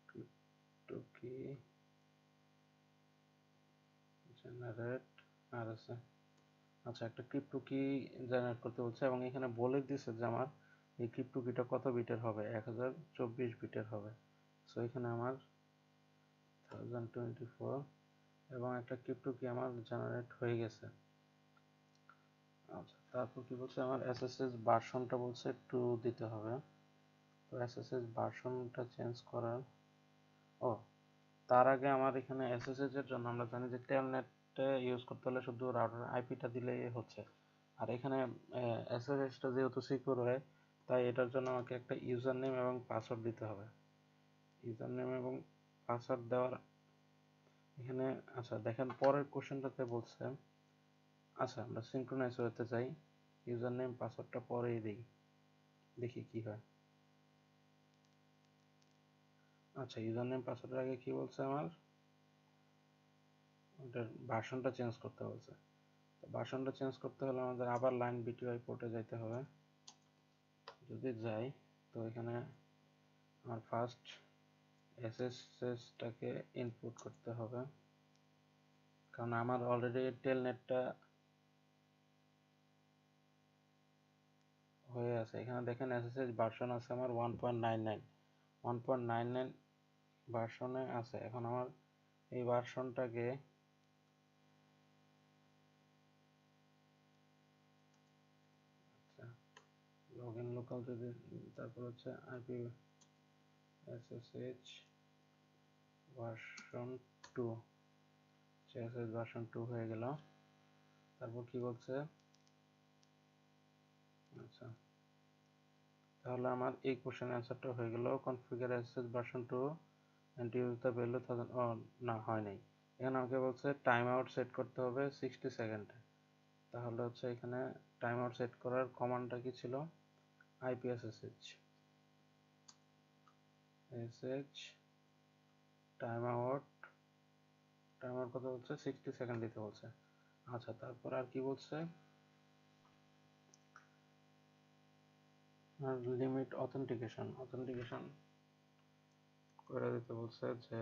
ক্রিপ্টো কি জেনারেট আর আছে। আচ্ছা একটা ক্রিপ্টো কি জেনারেট করতে বলছে এবং এখানে বলে দিয়েছে যে আমার এই ক্রিপ্টো কিটা কত বিটের হবে, 1024 বিটের হবে। সো এখানে আমার 1024 এবং একটা ক্রিপ্টো কি আমার জেনারেট হয়ে গেছে। আচ্ছা তারপর কি বলছে, আমার এসএসএস ভার্সনটা বলছে 2 দিতে হবে। তো এসএসএস ভার্সনটা চেঞ্জ করার, ও তার আগে আমার এখানে এসএসএস এর জন্য আমরা জানি যে টেলনেট ইউজ করতে হলে শুধু রাউটার আইপিটা দিলেই হচ্ছে। আর এখানে এসএসএসটা যেহেতু সিকিউর হয়, তাই এটার জন্য আমাকে একটা ইউজার নেম এবং পাসওয়ার্ড দিতে হবে। ইউজার নেম এবং পাসওয়ার্ড দেওয়ার এখানে, আচ্ছা দেখেন পরের কোশ্চেনটাতে বলছে, আচ্ছা আমরা সিনক্রোনাইজ হতে চাই, ইউজার নেম পাসওয়ার্ডটা পরেই দিই, দেখি কি হয়। আচ্ছা ইউজার নেম পাসওয়ার্ডের আগে কি বলছে, আমার ওটার ভার্সনটা চেঞ্জ করতে বলছে। তো ভার্সনটা চেঞ্জ করতে হলে আমাদের আবার লাইন বিটিওয়াই পোর্টে যাইতে হবে। যদি যাই তো এখানে আমার ফার্স্ট এসএসএসটাকে ইনপুট করতে হবে, কারণ আমার অলরেডি টেলনেটটা হয়ে আছে। এখানে দেখেন এসএসএস ভার্সন আছে আমার 1.99 ভার্সনে আছে। এখন আমার এই ভার্সনটাকে লগইন লোকাল যদি, তারপর হচ্ছে IP SSH version 2, SSH version 2 হয়ে গেল। তারপর কি বলছে, আচ্ছা তাহলে আমার এই কোশ্চেন অ্যান্সারটা হয়ে গেল, configure SSH version 2 and use the value 1000। ও না হয় নাই, এখানে আমাকে বলছে টাইম আউট সেট করতে হবে 60 সেকেন্ডে। তাহলে হচ্ছে এখানে টাইম আউট সেট করার কমান্ডটা কি ছিল, আইপি এসএসএইচ টাইম আউট কত বলছে, 60 সেকেন্ড দিতে বলছে। আচ্ছা তারপর আর কি বলছে, লিমিট অথেন্টিকেশন করে দিতে বলছে, যে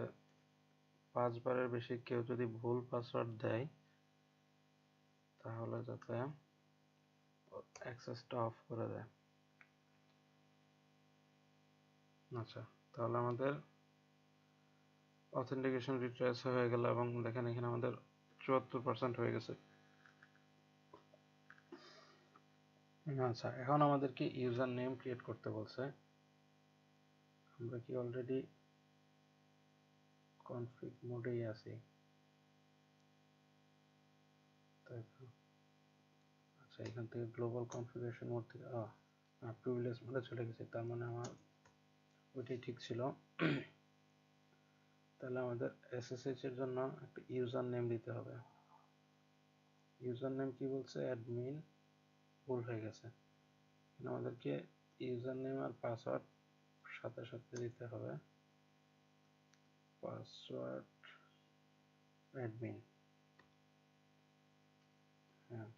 5 বারের বেশি কেউ যদি ভুল পাসওয়ার্ড দেয় তাহলে যাতে অ্যাক্সেসটা অফ করে দেয়। আচ্ছা, তাহলে আমাদের অথেন্টিকেশন রিট্রেস হয়ে গেল এবং দেখেন এখানে আমাদের 74% হয়ে গেছে। আচ্ছা, এখন আমাদেরকে ইউজার নেম ক্রিয়েট করতে বলছে। আমরা কি অলরেডি কনফিগ মোডেই আছি? তাই তো। আচ্ছা, এখান থেকে গ্লোবাল কনফিগারেশন মোড থেকে প্রিভিলেজ মোডে চলে গেছে, তার মানে আমার ওইটাই ঠিক ছিল। তাহলে আমাদের এসএসএইচ এর জন্য একটা ইউজার নেম দিতে হবে। ইউজার নেম কি বলছে? অ্যাডমিন, ভুল হয়ে গেছে। আমাদেরকে ইউজার নেম আর পাসওয়ার্ড সাথে সাথে দিতে হবে। পাসওয়ার্ড অ্যাডমিন, হ্যাঁ,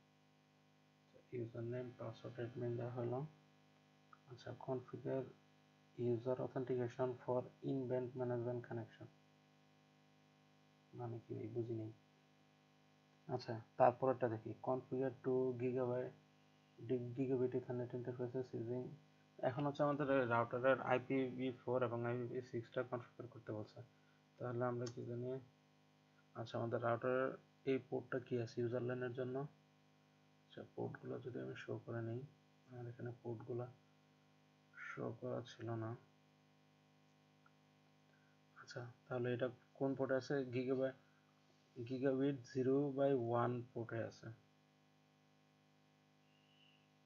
ইউজার নেম পাসওয়ার্ড অ্যাডমিন দেওয়া হলো। আচ্ছা, configure user authentication for inband management connection মানে কি বুঝিনি। আচ্ছা, তারপরটা দেখি, configure two gigabyte ethernet interfaces using. এখন হচ্ছে আমাদের রাউটারের IPv4 এবং IPv6টা কনফিগার করতে বলছে। তাহলে আমরা কি জানি? আচ্ছা, আমাদের রাউটারের এই পোর্টটা কি আছে ইউজার ল্যানের জন্য? আচ্ছা, পোর্টগুলো যদি আমি শো করে নিই, আমার এখানে পোর্টগুলো শো করা ছিল না। আচ্ছা, তাহলে এটা কোন পোর্টে আছে? গিগাবিট 0/1 পোর্টে আছে।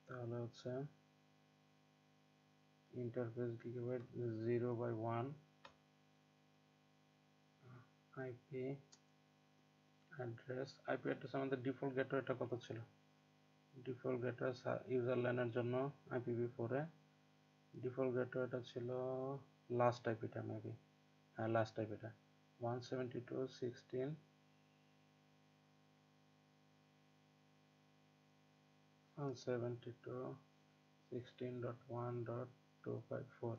তাহলে হচ্ছে ইন্টারফেস গিগাবাইট 0/1 আইপি অ্যাড্রেস আমাদের ডিফল্ট গেটওয়েটা কত ছিল? ডিফল্ট গেটওয়ে ইউজার ল্যানের জন্য IPv4 এ ডিফল্ট গেটওয়েটা ছিল লাস্ট আইপিটা মেবি, হ্যাঁ লাস্ট আইপিটা 172.16.1.254।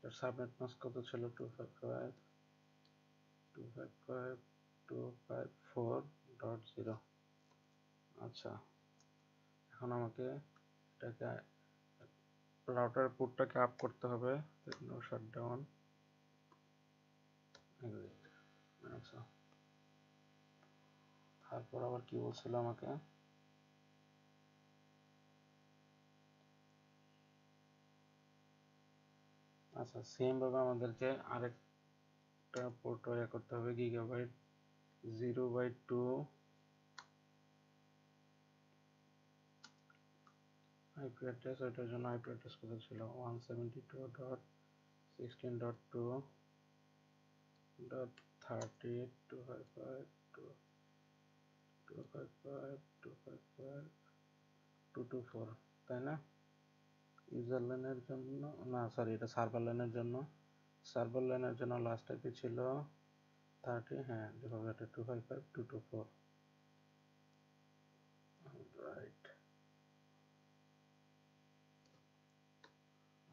এর সাবনেট মাস্ক কত ছিল? 255.254.0। আচ্ছা, এখন আমাকে এটাকে রাউটার পোর্টটাকে আপ করতে হবে। No shutdown, exit. আচ্ছা, তারপর আবার কি বলছিল আমাকে? আচ্ছা, সেম ভাবে আমাদেরকে আরেকটা পোর্ট তৈরি করতে হবে, গিগাবাইট 0/2 আইপি অ্যাড্রেস। ওইটার জন্য আইপি অ্যাড্রেস কত ছিল? 172.16.2.30.255.255.254, তাই না? ইউজার ল্যানের জন্য না, সরি, এটা সার্ভার ল্যানের জন্য। সার্ভার ল্যানের জন্য লাস্ট আইপি ছিল 30, হ্যাঁ, 255.254। রাইট।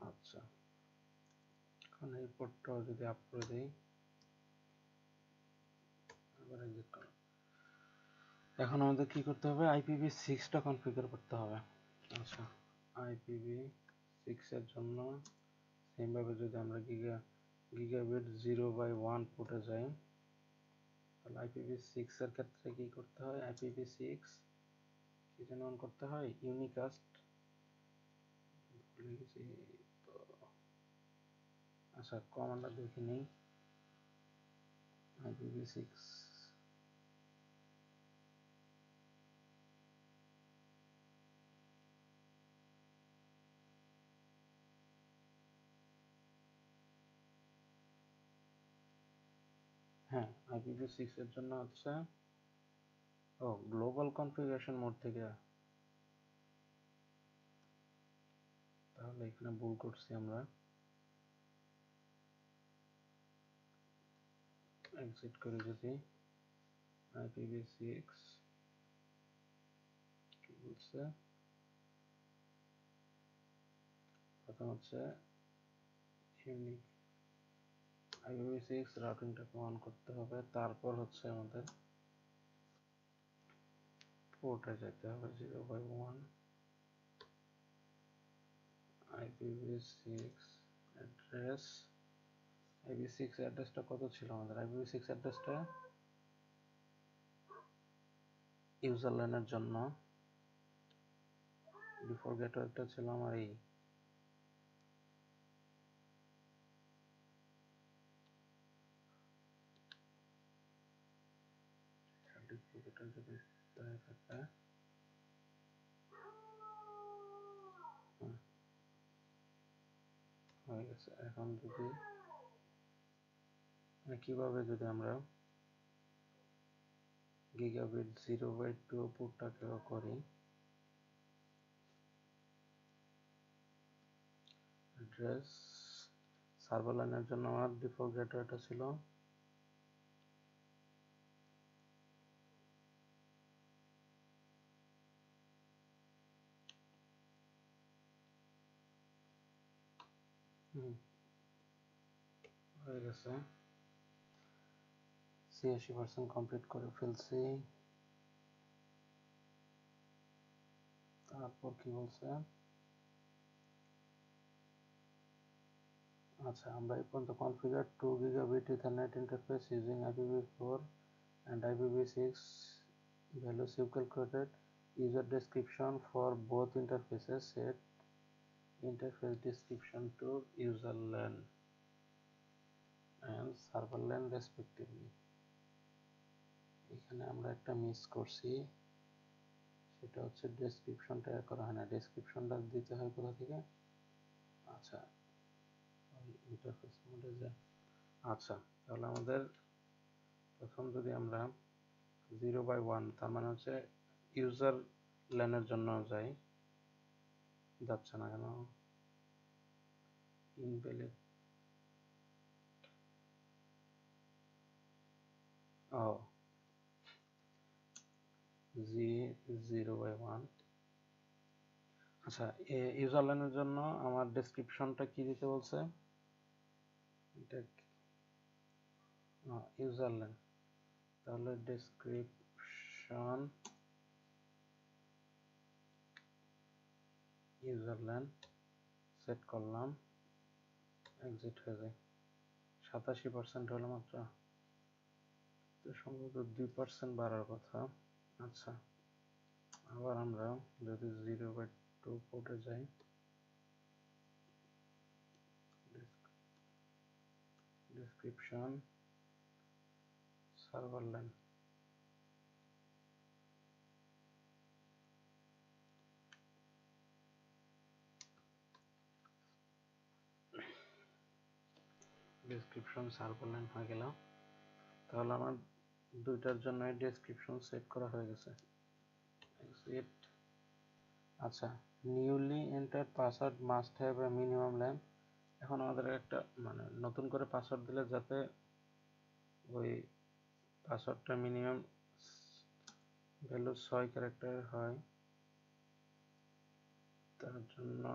আচ্ছা, এখন এই পোর্টটাও যদি আপ করে দিই, আবার এক্সিট করো। এখন আমাদের কি করতে হবে? IPv6টা কনফিগার করতে হবে। আচ্ছা, IPv6 এর জন্য সেমভাবে যদি আমরা গিগাবিট 0/1 পোর্টে যাই, তাহলে IPv6 এর ক্ষেত্রে কি করতে হয়? IPv6 কি যেন অন করতে হয়? ইউনিকাস্ট, ভুলে গেছি তো। আচ্ছা, কমান্ডটা দেখে নিই। IPv6, হ্যাঁ, IPv6 এর জন্য হচ্ছে গ্লোবাল কনফিগারেশন মোড থেকে। তাহলে এখানে ভুল করছি আমরা। এক্সিট করে যদি IPv6 কি বলছে? প্রথম হচ্ছে ইউনিক IPv6 রাউটিংটাকে অন করতে হবে, তারপর হচ্ছে আমাদের পোর্টে যেতে হবে 0/1। IPv6 অ্যাড্রেস, IPv6 অ্যাড্রেসটা কত ছিল আমাদের? IPv6 অ্যাড্রেসটা ইউজার ল্যানের জন্য ডিফল্ট গেটওয়েটা ছিল আমার এই ডিফল্ট গেটওয়ে যদি তাই থাকে হয়ে গেছে। এখন যদি কিভাবে যদি আমরা গিগাবিট 0/2 পোর্টটাকেও করি, অ্যাড্রেস সার্ভার লাইনের জন্য আমার ডিফল্ট গেটওয়েটা ছিল হয়ে গেছে। 86% কমপ্লিট করে ফেলছি। তারপর কি বলছে? আচ্ছা, আমরা এই পর্যন্ত configure 2 gigabit Ethernet interface using IPv4 and IPv6 values you calculated user description for both interfaces, set interface description to user LAN and server LAN respectively. এখানে আমরা একটা মিস করছি, সেটা হচ্ছে ডেসক্রিপশনটা করা হয় না। ডেসক্রিপশনটা দিতে হয় কোথা থেকে? আচ্ছা, ইন্টারফেস মোডে যায়। আচ্ছা, তাহলে আমাদের প্রথম যদি আমরা 0/1 তার মানে হচ্ছে ইউজার ল্যানের জন্য যাই, যাচ্ছে না কেন? ইনভ্যালিড, ও G0/1। আচ্ছা, ইউজার ল্যানের জন্য আমার ডেসক্রিপশনটা কি দিতে বলছে? এটা ইউজার ল্যান, তাহলে ডেসক্রিপশন ইউজার ল্যান সেট করলাম, এক্সিট হয়ে যায়। 87% হলো মাত্র, তো সম্ভবত 2% বাড়ার কথা। আচ্ছা, আবার আমরা যদি 0/2 পোর্টে যাই, description server LAN, description server LAN হয়ে গেল। তাহলে আমার দুইটার জন্য ডেসক্রিপশন সেট করা হয়ে গেছে। এক্সিট। আচ্ছা, newly entered password must have a minimum length. এখন আমাদের একটা মানে নতুন করে পাসওয়ার্ড দিলে যাতে ওই পাসওয়ার্ডটা মিনিমাম ভ্যালু 6 ক্যারেক্টার হয়, তার জন্য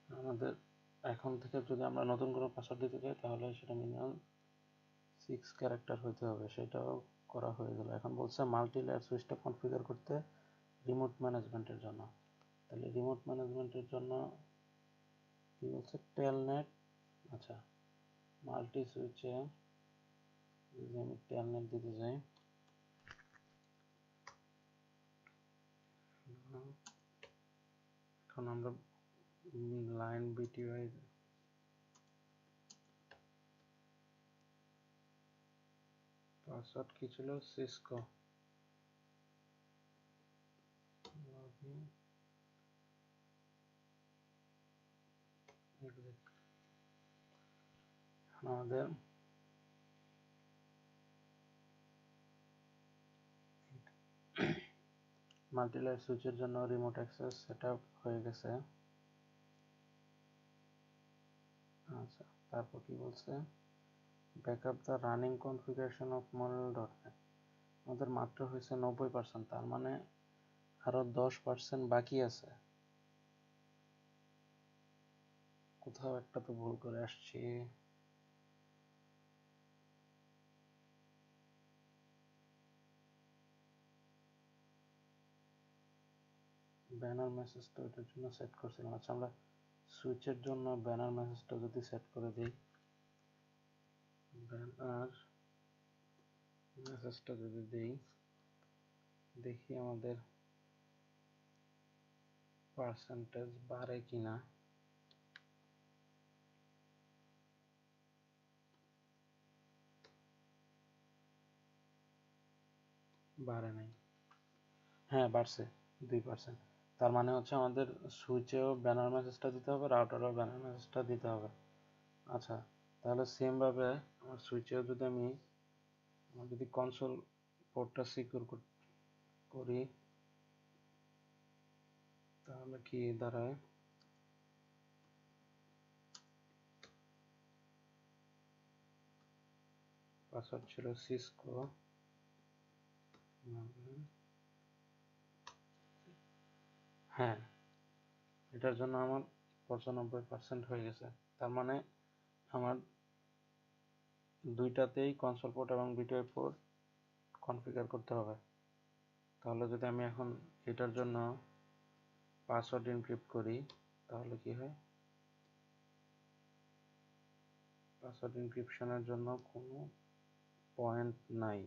আমাদের এখন থেকে যদি আমরা নতুন কোনো পাসওয়ার্ড দিতে চাই তাহলে সেটা মিনিমাম 6 ক্যারেক্টার হইতে হবে। সেটাও করা হয়ে গেল। এখন বলছে মাল্টি লেয়ার সুইচটা কনফিগার করতে রিমোট ম্যানেজমেন্টের জন্য। তাহলে রিমোট ম্যানেজমেন্টের জন্য কি বলছে? টেলনেট। আচ্ছা, মাল্টি সুইচে যদি আমি টেলনেট দিতে যাই, এখন আমরা লাইন বিটিওয়াই পাসওয়ার্ড কি ছিল? সিসকো আমাদের মাল্টিলেয়ার সুইচের জন্য রিমোট অ্যাক্সেস সেটআপ হয়ে গেছে। আচ্ছা, তারপর কি বলছে? Backup the running configuration of model.net। আমাদের মাত্র হয়েছে 90%, তার মানে আরো 10% বাকি আছে। কোথাও একটা তো ভুল করে আসছি। ব্যানার মেসেজটা ওইটার জন্য সেট করছিলাম। আচ্ছা, আমরা সুইচের জন্য ব্যানার মেসেজটা যদি সেট করে দিই, ব্যানার মেসেজটা যদি দিই, দেখি আমাদের পার্সেন্টেজ বাড়ে কিনা। বাড়ে নাই, হ্যাঁ বাড়ছে 2%। তার মানে হচ্ছে আমাদের সুইচেও ব্যানার মেসেজটা দিতে হবে, রাউটারেও ব্যানার মেসেজটা দিতে হবে। আচ্ছা, তাহলে সেম ভাবে আমার সুইচেও যদি আমি যদি কনসোল পোর্টটা সিকিউর করি, তাহলে কি দাঁড়ায়, পাসওয়ার্ড ছিল সিসকো, হ্যাঁ এটার জন্য আমার 95% হয়ে গেছে। তার মানে আমার দুইটাতেই কনসোল পোর্ট এবং বিটিআই পোর্ট কনফিগার করতে হবে। তাহলে যদি আমি এখন এটার জন্য পাসওয়ার্ড এনক্রিপ্ট করি, তাহলে কি হয়, পাসওয়ার্ড এনক্রিপশনের জন্য কোনো পয়েন্ট নাই,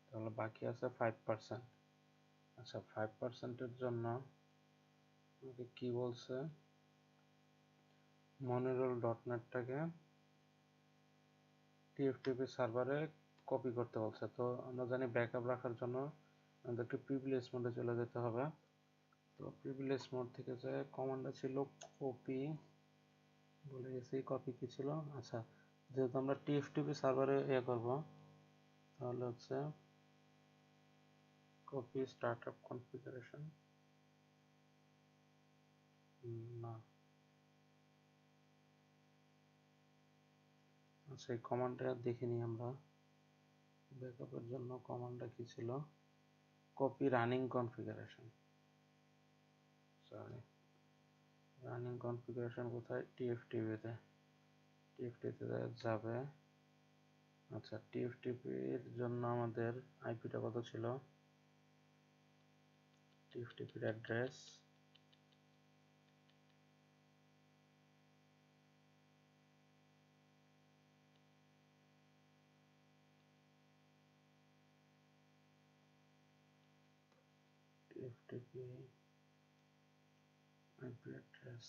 তাহলে বাকি আছে 5%। আচ্ছা, 5%-এর জন্য আমাকে কি বলছে, মনিরল ডটনেটটাকে টিএফটিপি সার্ভারে কপি করতে বলছে। তো আমরা জানি ব্যাকআপ রাখার জন্য আমাদেরকে প্রিভিলেজ মোডে চলে যেতে হবে। তো প্রিভিলেজ মোড থেকে যে কমান্ডটা ছিল কপি, বলে গেছি কপি কি ছিল। আচ্ছা, যেহেতু আমরা টিএফটিপি সার্ভারে করব, তাহলে হচ্ছে কপি স্টার্টআপ কনফিগারেশন, না আচ্ছা এই কমান্ডটা দেখিনি আমরা। ব্যাকআপের জন্য কমান্ডটা কি ছিল, copy running configuration, sorry running configuration কোথায়, টিএফটিপিতে, টিএফটিপিতে যাবে। আচ্ছা, টিএফটিপির জন্য আমাদের আইপিটা কত ছিল, টিএফটিপির অ্যাড্রেস টিএফটিপি আইপি অ্যাড্রেস,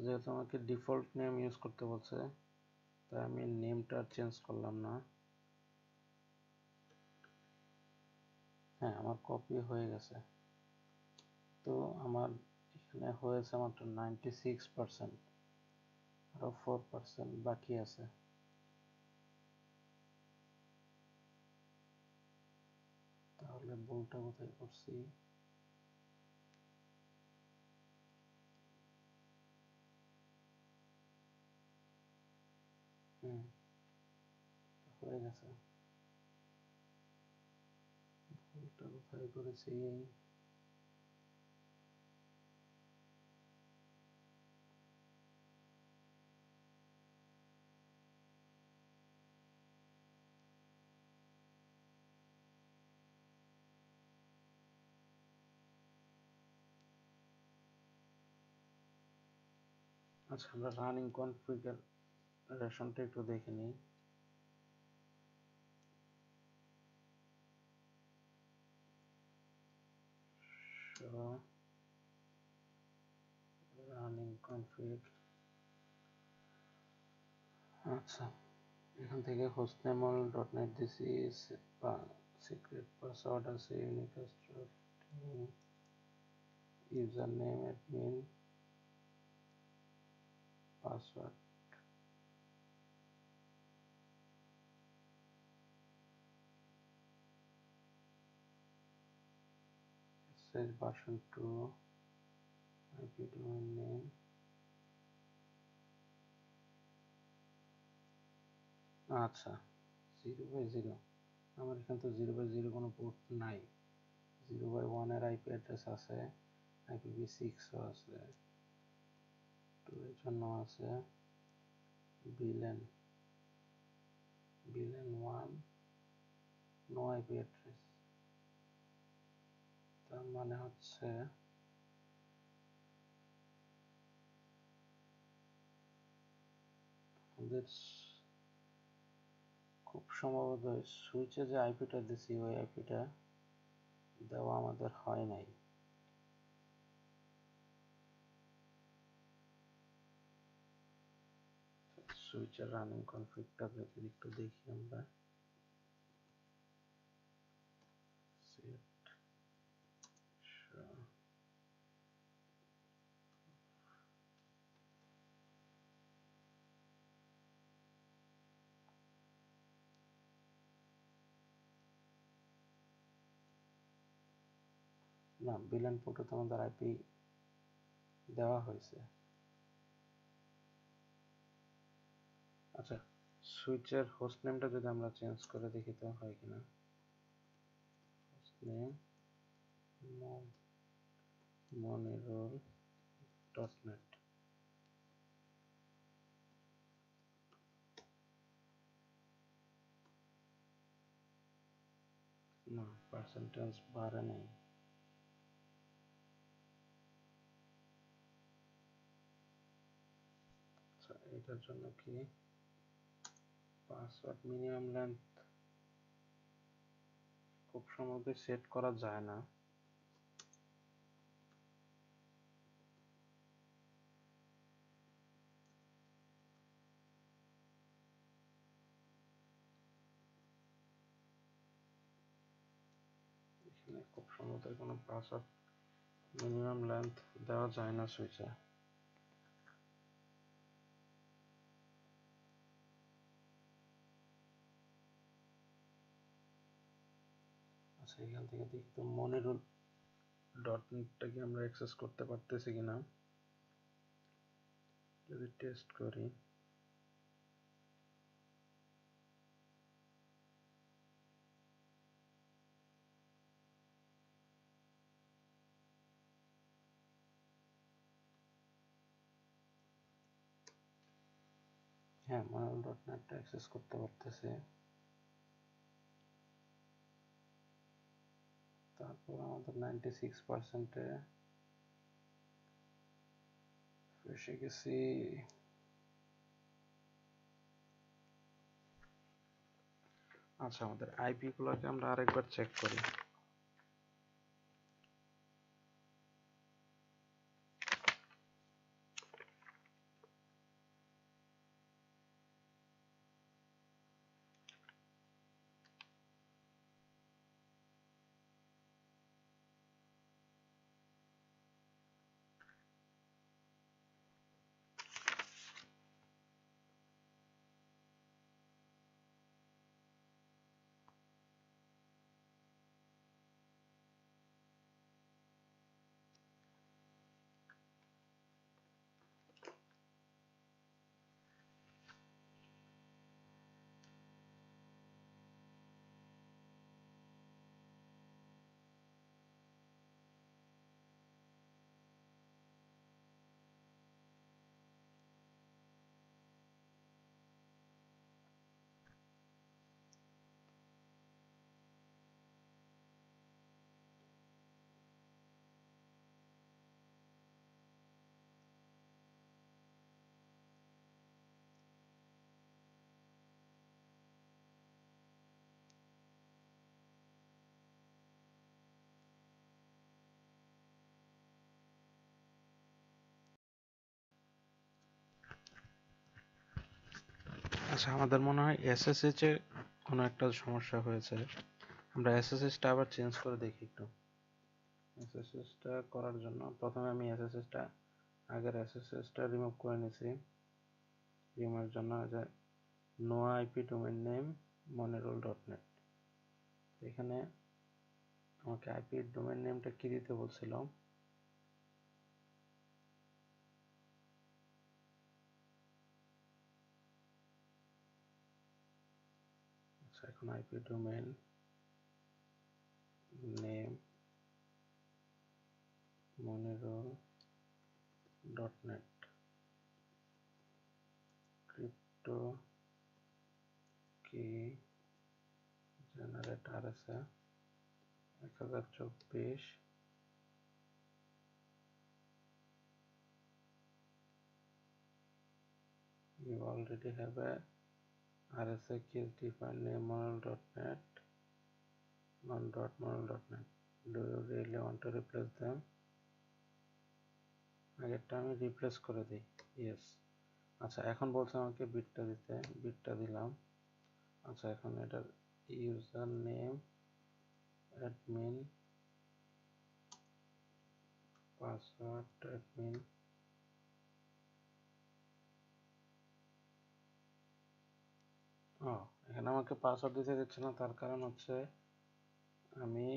যেহেতু আমাকে ডিফল্ট নেম ইউজ করতে বলছে, তাই আমি নেমটা চেঞ্জ করলাম না। হ্যাঁ, আমার কপি হয়ে গেছে। তো আমার এখানে হয়েছে মাত্র 96%, আরো 4% বাকি আছে। তাহলে ভুলটা কোথায় করছি, হয়ে গেছে, ভুলটা কোথায় করেছি। আচ্ছা, আমরা রানিং কনফিগারেশনটা একটু দেখে নিই। রানিং কনফিগ, আচ্ছা এখান থেকে হোস্টনেম ডট নেট দিছি, সিক্রেট পাসওয়ার্ড আছে, unique user name admin, password says version 2, IP domain name, আচ্ছা 0/0, আমার এখানে তো 0/0 কোনো পোর্ট নাই, 0/1 এর আইপি অ্যাড্রেস আছে, IPv6 ও আছে। জন্য আছে VLAN 1 নো আইপি অ্যাড্রেস। তার মানে হচ্ছে আমাদের খুব সম্ভবত সুইচে যে আইপিটা দিছি ওই আইপিটা দেওয়া আমাদের হয় নাই। সুইচের রানিং কনফিগটা যদি একটু দেখি আমরা, না VLAN পোর্টে তো আমাদের আইপি দেওয়া হয়েছে। আচ্ছা, সুইচের হোস্ট নেমটা যদি আমরা চেঞ্জ করে দেখি তো হয় কিনা। হোস্ট নেম monerole.net, না পার্সেন্টেজ বাড়ে নেই। আচ্ছা, এটার জন্য কি পাসওয়ার্ড মিনিমাম লেন্থ খুব সম্ভবত সেট করা যায় না। এখানে খুব সম্ভবত কোনো পাসওয়ার্ড মিনিমাম লেন্থ দেওয়া যায় না সুইচে। আচ্ছা, এখান থেকে দেখি তো monerole.net কি আমরা অ্যাক্সেস করতে পারতেছি কিনা, যদি টেস্ট করি। হ্যাঁ, monerole.net অ্যাক্সেস করতে পারতেছি। তারপর আমাদের 96%-এ এসে গেছি। আচ্ছা, আমাদের আইপি গুলোকে আমরা আরেকবার চেক করি। আচ্ছা, আমাদের মনে হয় এসএসএইচ এ কোনো একটা সমস্যা হয়েছে। আমরা এসএসএইচটা আবার চেঞ্জ করে দেখি একটু। এসএসএইচটা করার জন্য প্রথমে আমি আগের এসএসএইচটা রিমুভ করে নিছি। রিমুভের জন্য যে no IP domain name monerole.net, এখানে আমাকে আইপি ডোমেইন নেমটা কি দিতে বলছিল। আচ্ছা, এখন IP domain name monerole.net, crypto key generate RSA 1024. You already have a RSA keys defined name model.net non.model.net. Do you really want to replace them? আগেরটা আমি রিপ্লেস করে দিই। ইয়েস। আচ্ছা এখন বলছে আমাকে বিটটা দিতে, বিটটা দিলাম। আচ্ছা এখন এটার user name admin password admin এখানে আমাকে পাসওয়ার্ড দিতে দিচ্ছে না, তার কারণ হচ্ছে আমি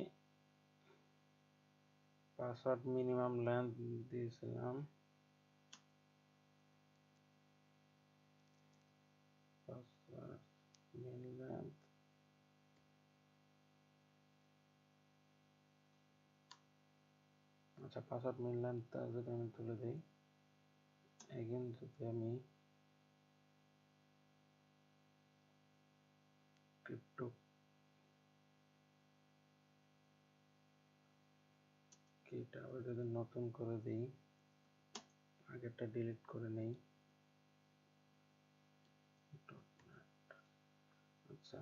পাসওয়ার্ড মিনিমাম লেন্থ দিয়েছিলাম, পাসওয়ার্ড মিন লেন্থ আচ্ছা পাসওয়ার্ড মিন লেন্থটা যদি আমি তুলে দিই, এগেন যদি আমি ক্রিপ্টো কিটা আবার যদি নতুন করে দিই, আগেরটা ডিলিট করে নেই। আচ্ছা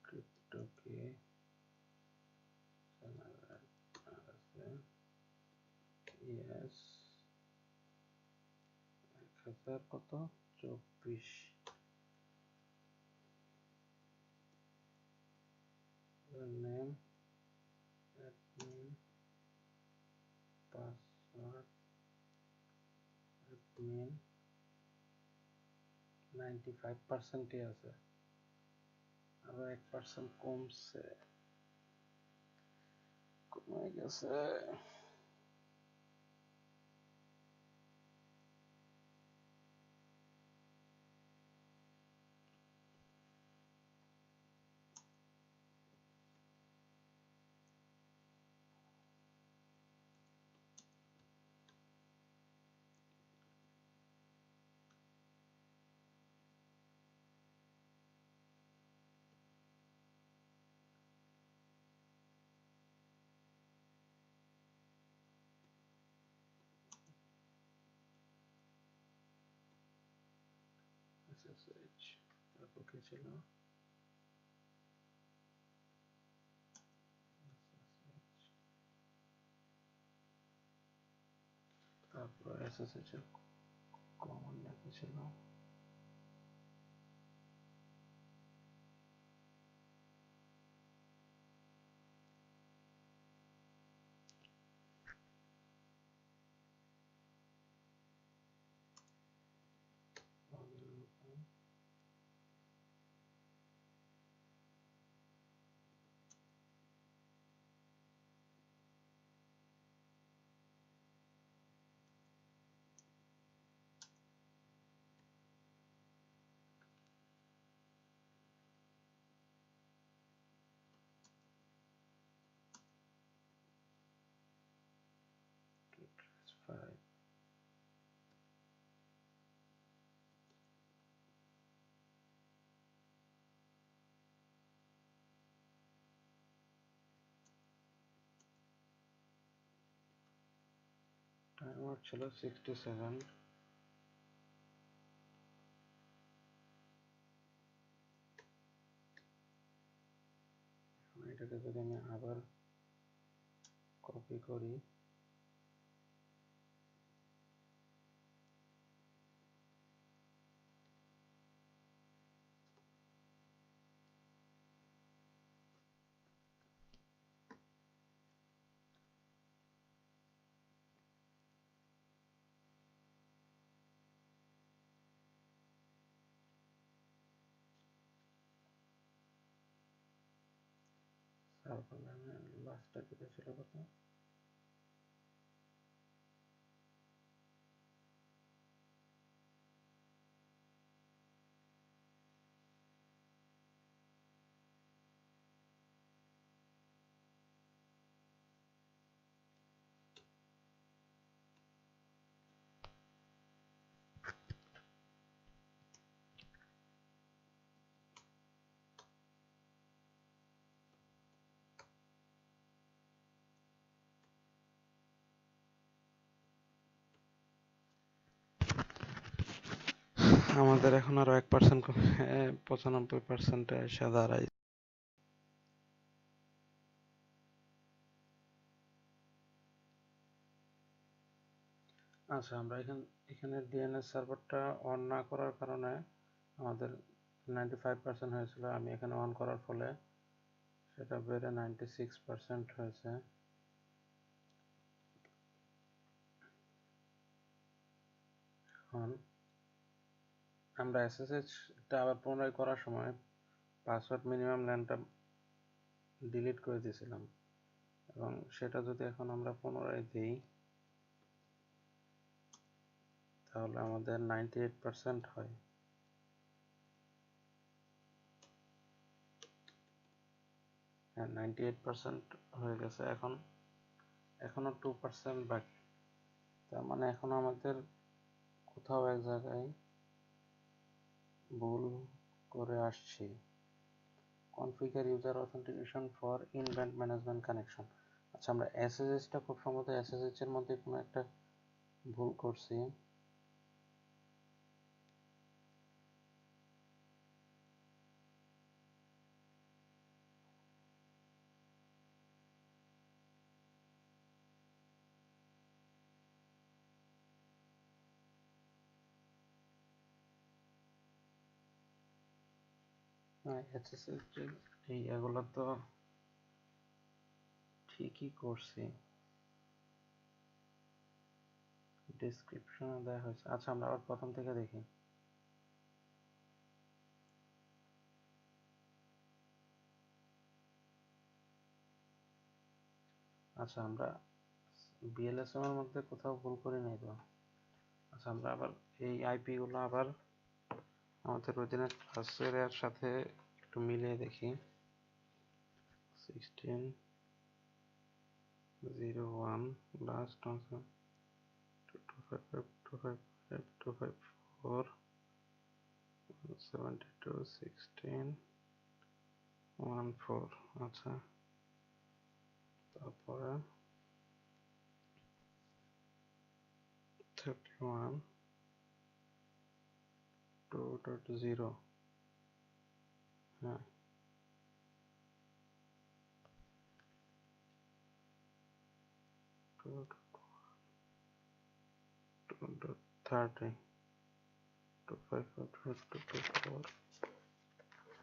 ক্রিপ্টো কি ইয়েস 1000 কত 24 নেম অ্যাডমিন পাসওয়ার্ড অ্যাডমিন 95%ই আছে, আরো 1% কমছে, কমে গেছে। SSH তারপর কি ছিল, তারপর SSH এর কমন নাকি ছিল, five টাইমার ছিল 67। এটাকে যদি আমি আবার কপি করি, তারপর আমি লাস্টটা দিতে ছিল কত, আমাদের এখন আরো 1% 95% এসে দাঁড়ায়। আচ্ছা, আমরা এখানে ডিএনএস সার্ভারটা অন না করার কারণে আমাদের 95% হয়েছিল। আমি এখানে অন করার ফলে সেটা বেড়ে 96% হয়েছে। এখন আমরা এসএসএইচটা আবার পুনরায় করার সময় পাসওয়ার্ড মিনিমাম ল্যানটা ডিলিট করে দিয়েছিলাম, এবং সেটা যদি এখন আমরা পুনরায় দিই তাহলে আমাদের 98% হয়। হ্যাঁ, 98% হয়ে গেছে। এখনো 2% বাকি। তার মানে এখন আমাদের কোথাও এক জায়গায় ভুল করে আসছি। Configure user authentication for inband management connection. আচ্ছা, আমরা এসএসএইচটা খুব সম্ভবত এসএসএইচ এর মধ্যে কোনো একটা ভুল করছি। এসএসএইচ এগুলো তো ঠিকই করছি, ডেসক্রিপশনে দেওয়া হয়েছে। আচ্ছা, আমরা আবার প্রথম থেকে দেখি। আচ্ছা, আমরা বিএলএসএম এর মধ্যে কোথাও ভুল করি নাই তো? আচ্ছা, আমরা আবার এই আইপি গুলো আবার আমাদের অরিজিনাল ক্লাসের সাথে একটু মিলিয়ে দেখি। 16.01 লাস্ট 255.255.254 72.16.14। আচ্ছা, তারপরে 31.2.0। হ্যাঁ, 2.30 254.224।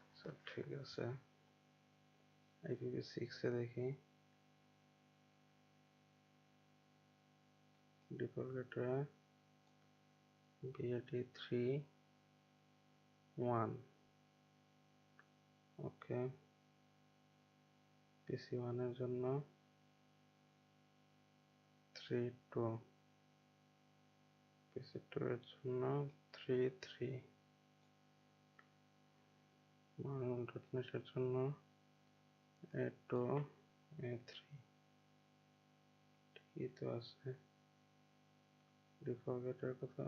আচ্ছা, ঠিক আছে। IPv6 এ দেখি। Default gateway BAD3.1। ওকে, PC1 এর জন্য 3.2, PC2 এর জন্য 3.3, .NET এর জন্য A2 A3। ঠিকই তো আছে। ডিফল্ট গেটের কথা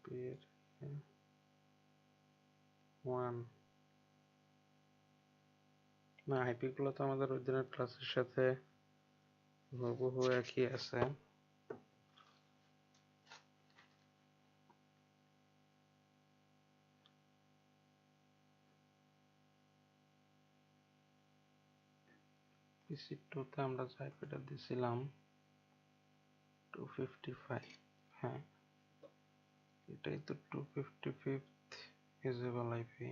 BAD1। না, আইপি গুলো তো আমাদের অরিজিনাল ক্লাসের সাথে হুবহু একই আছে। PC2 তে আমরা যে আইপিটা দিছিলাম 255। হ্যাঁ, এটাই তো 255th ইউজেবল আইপি।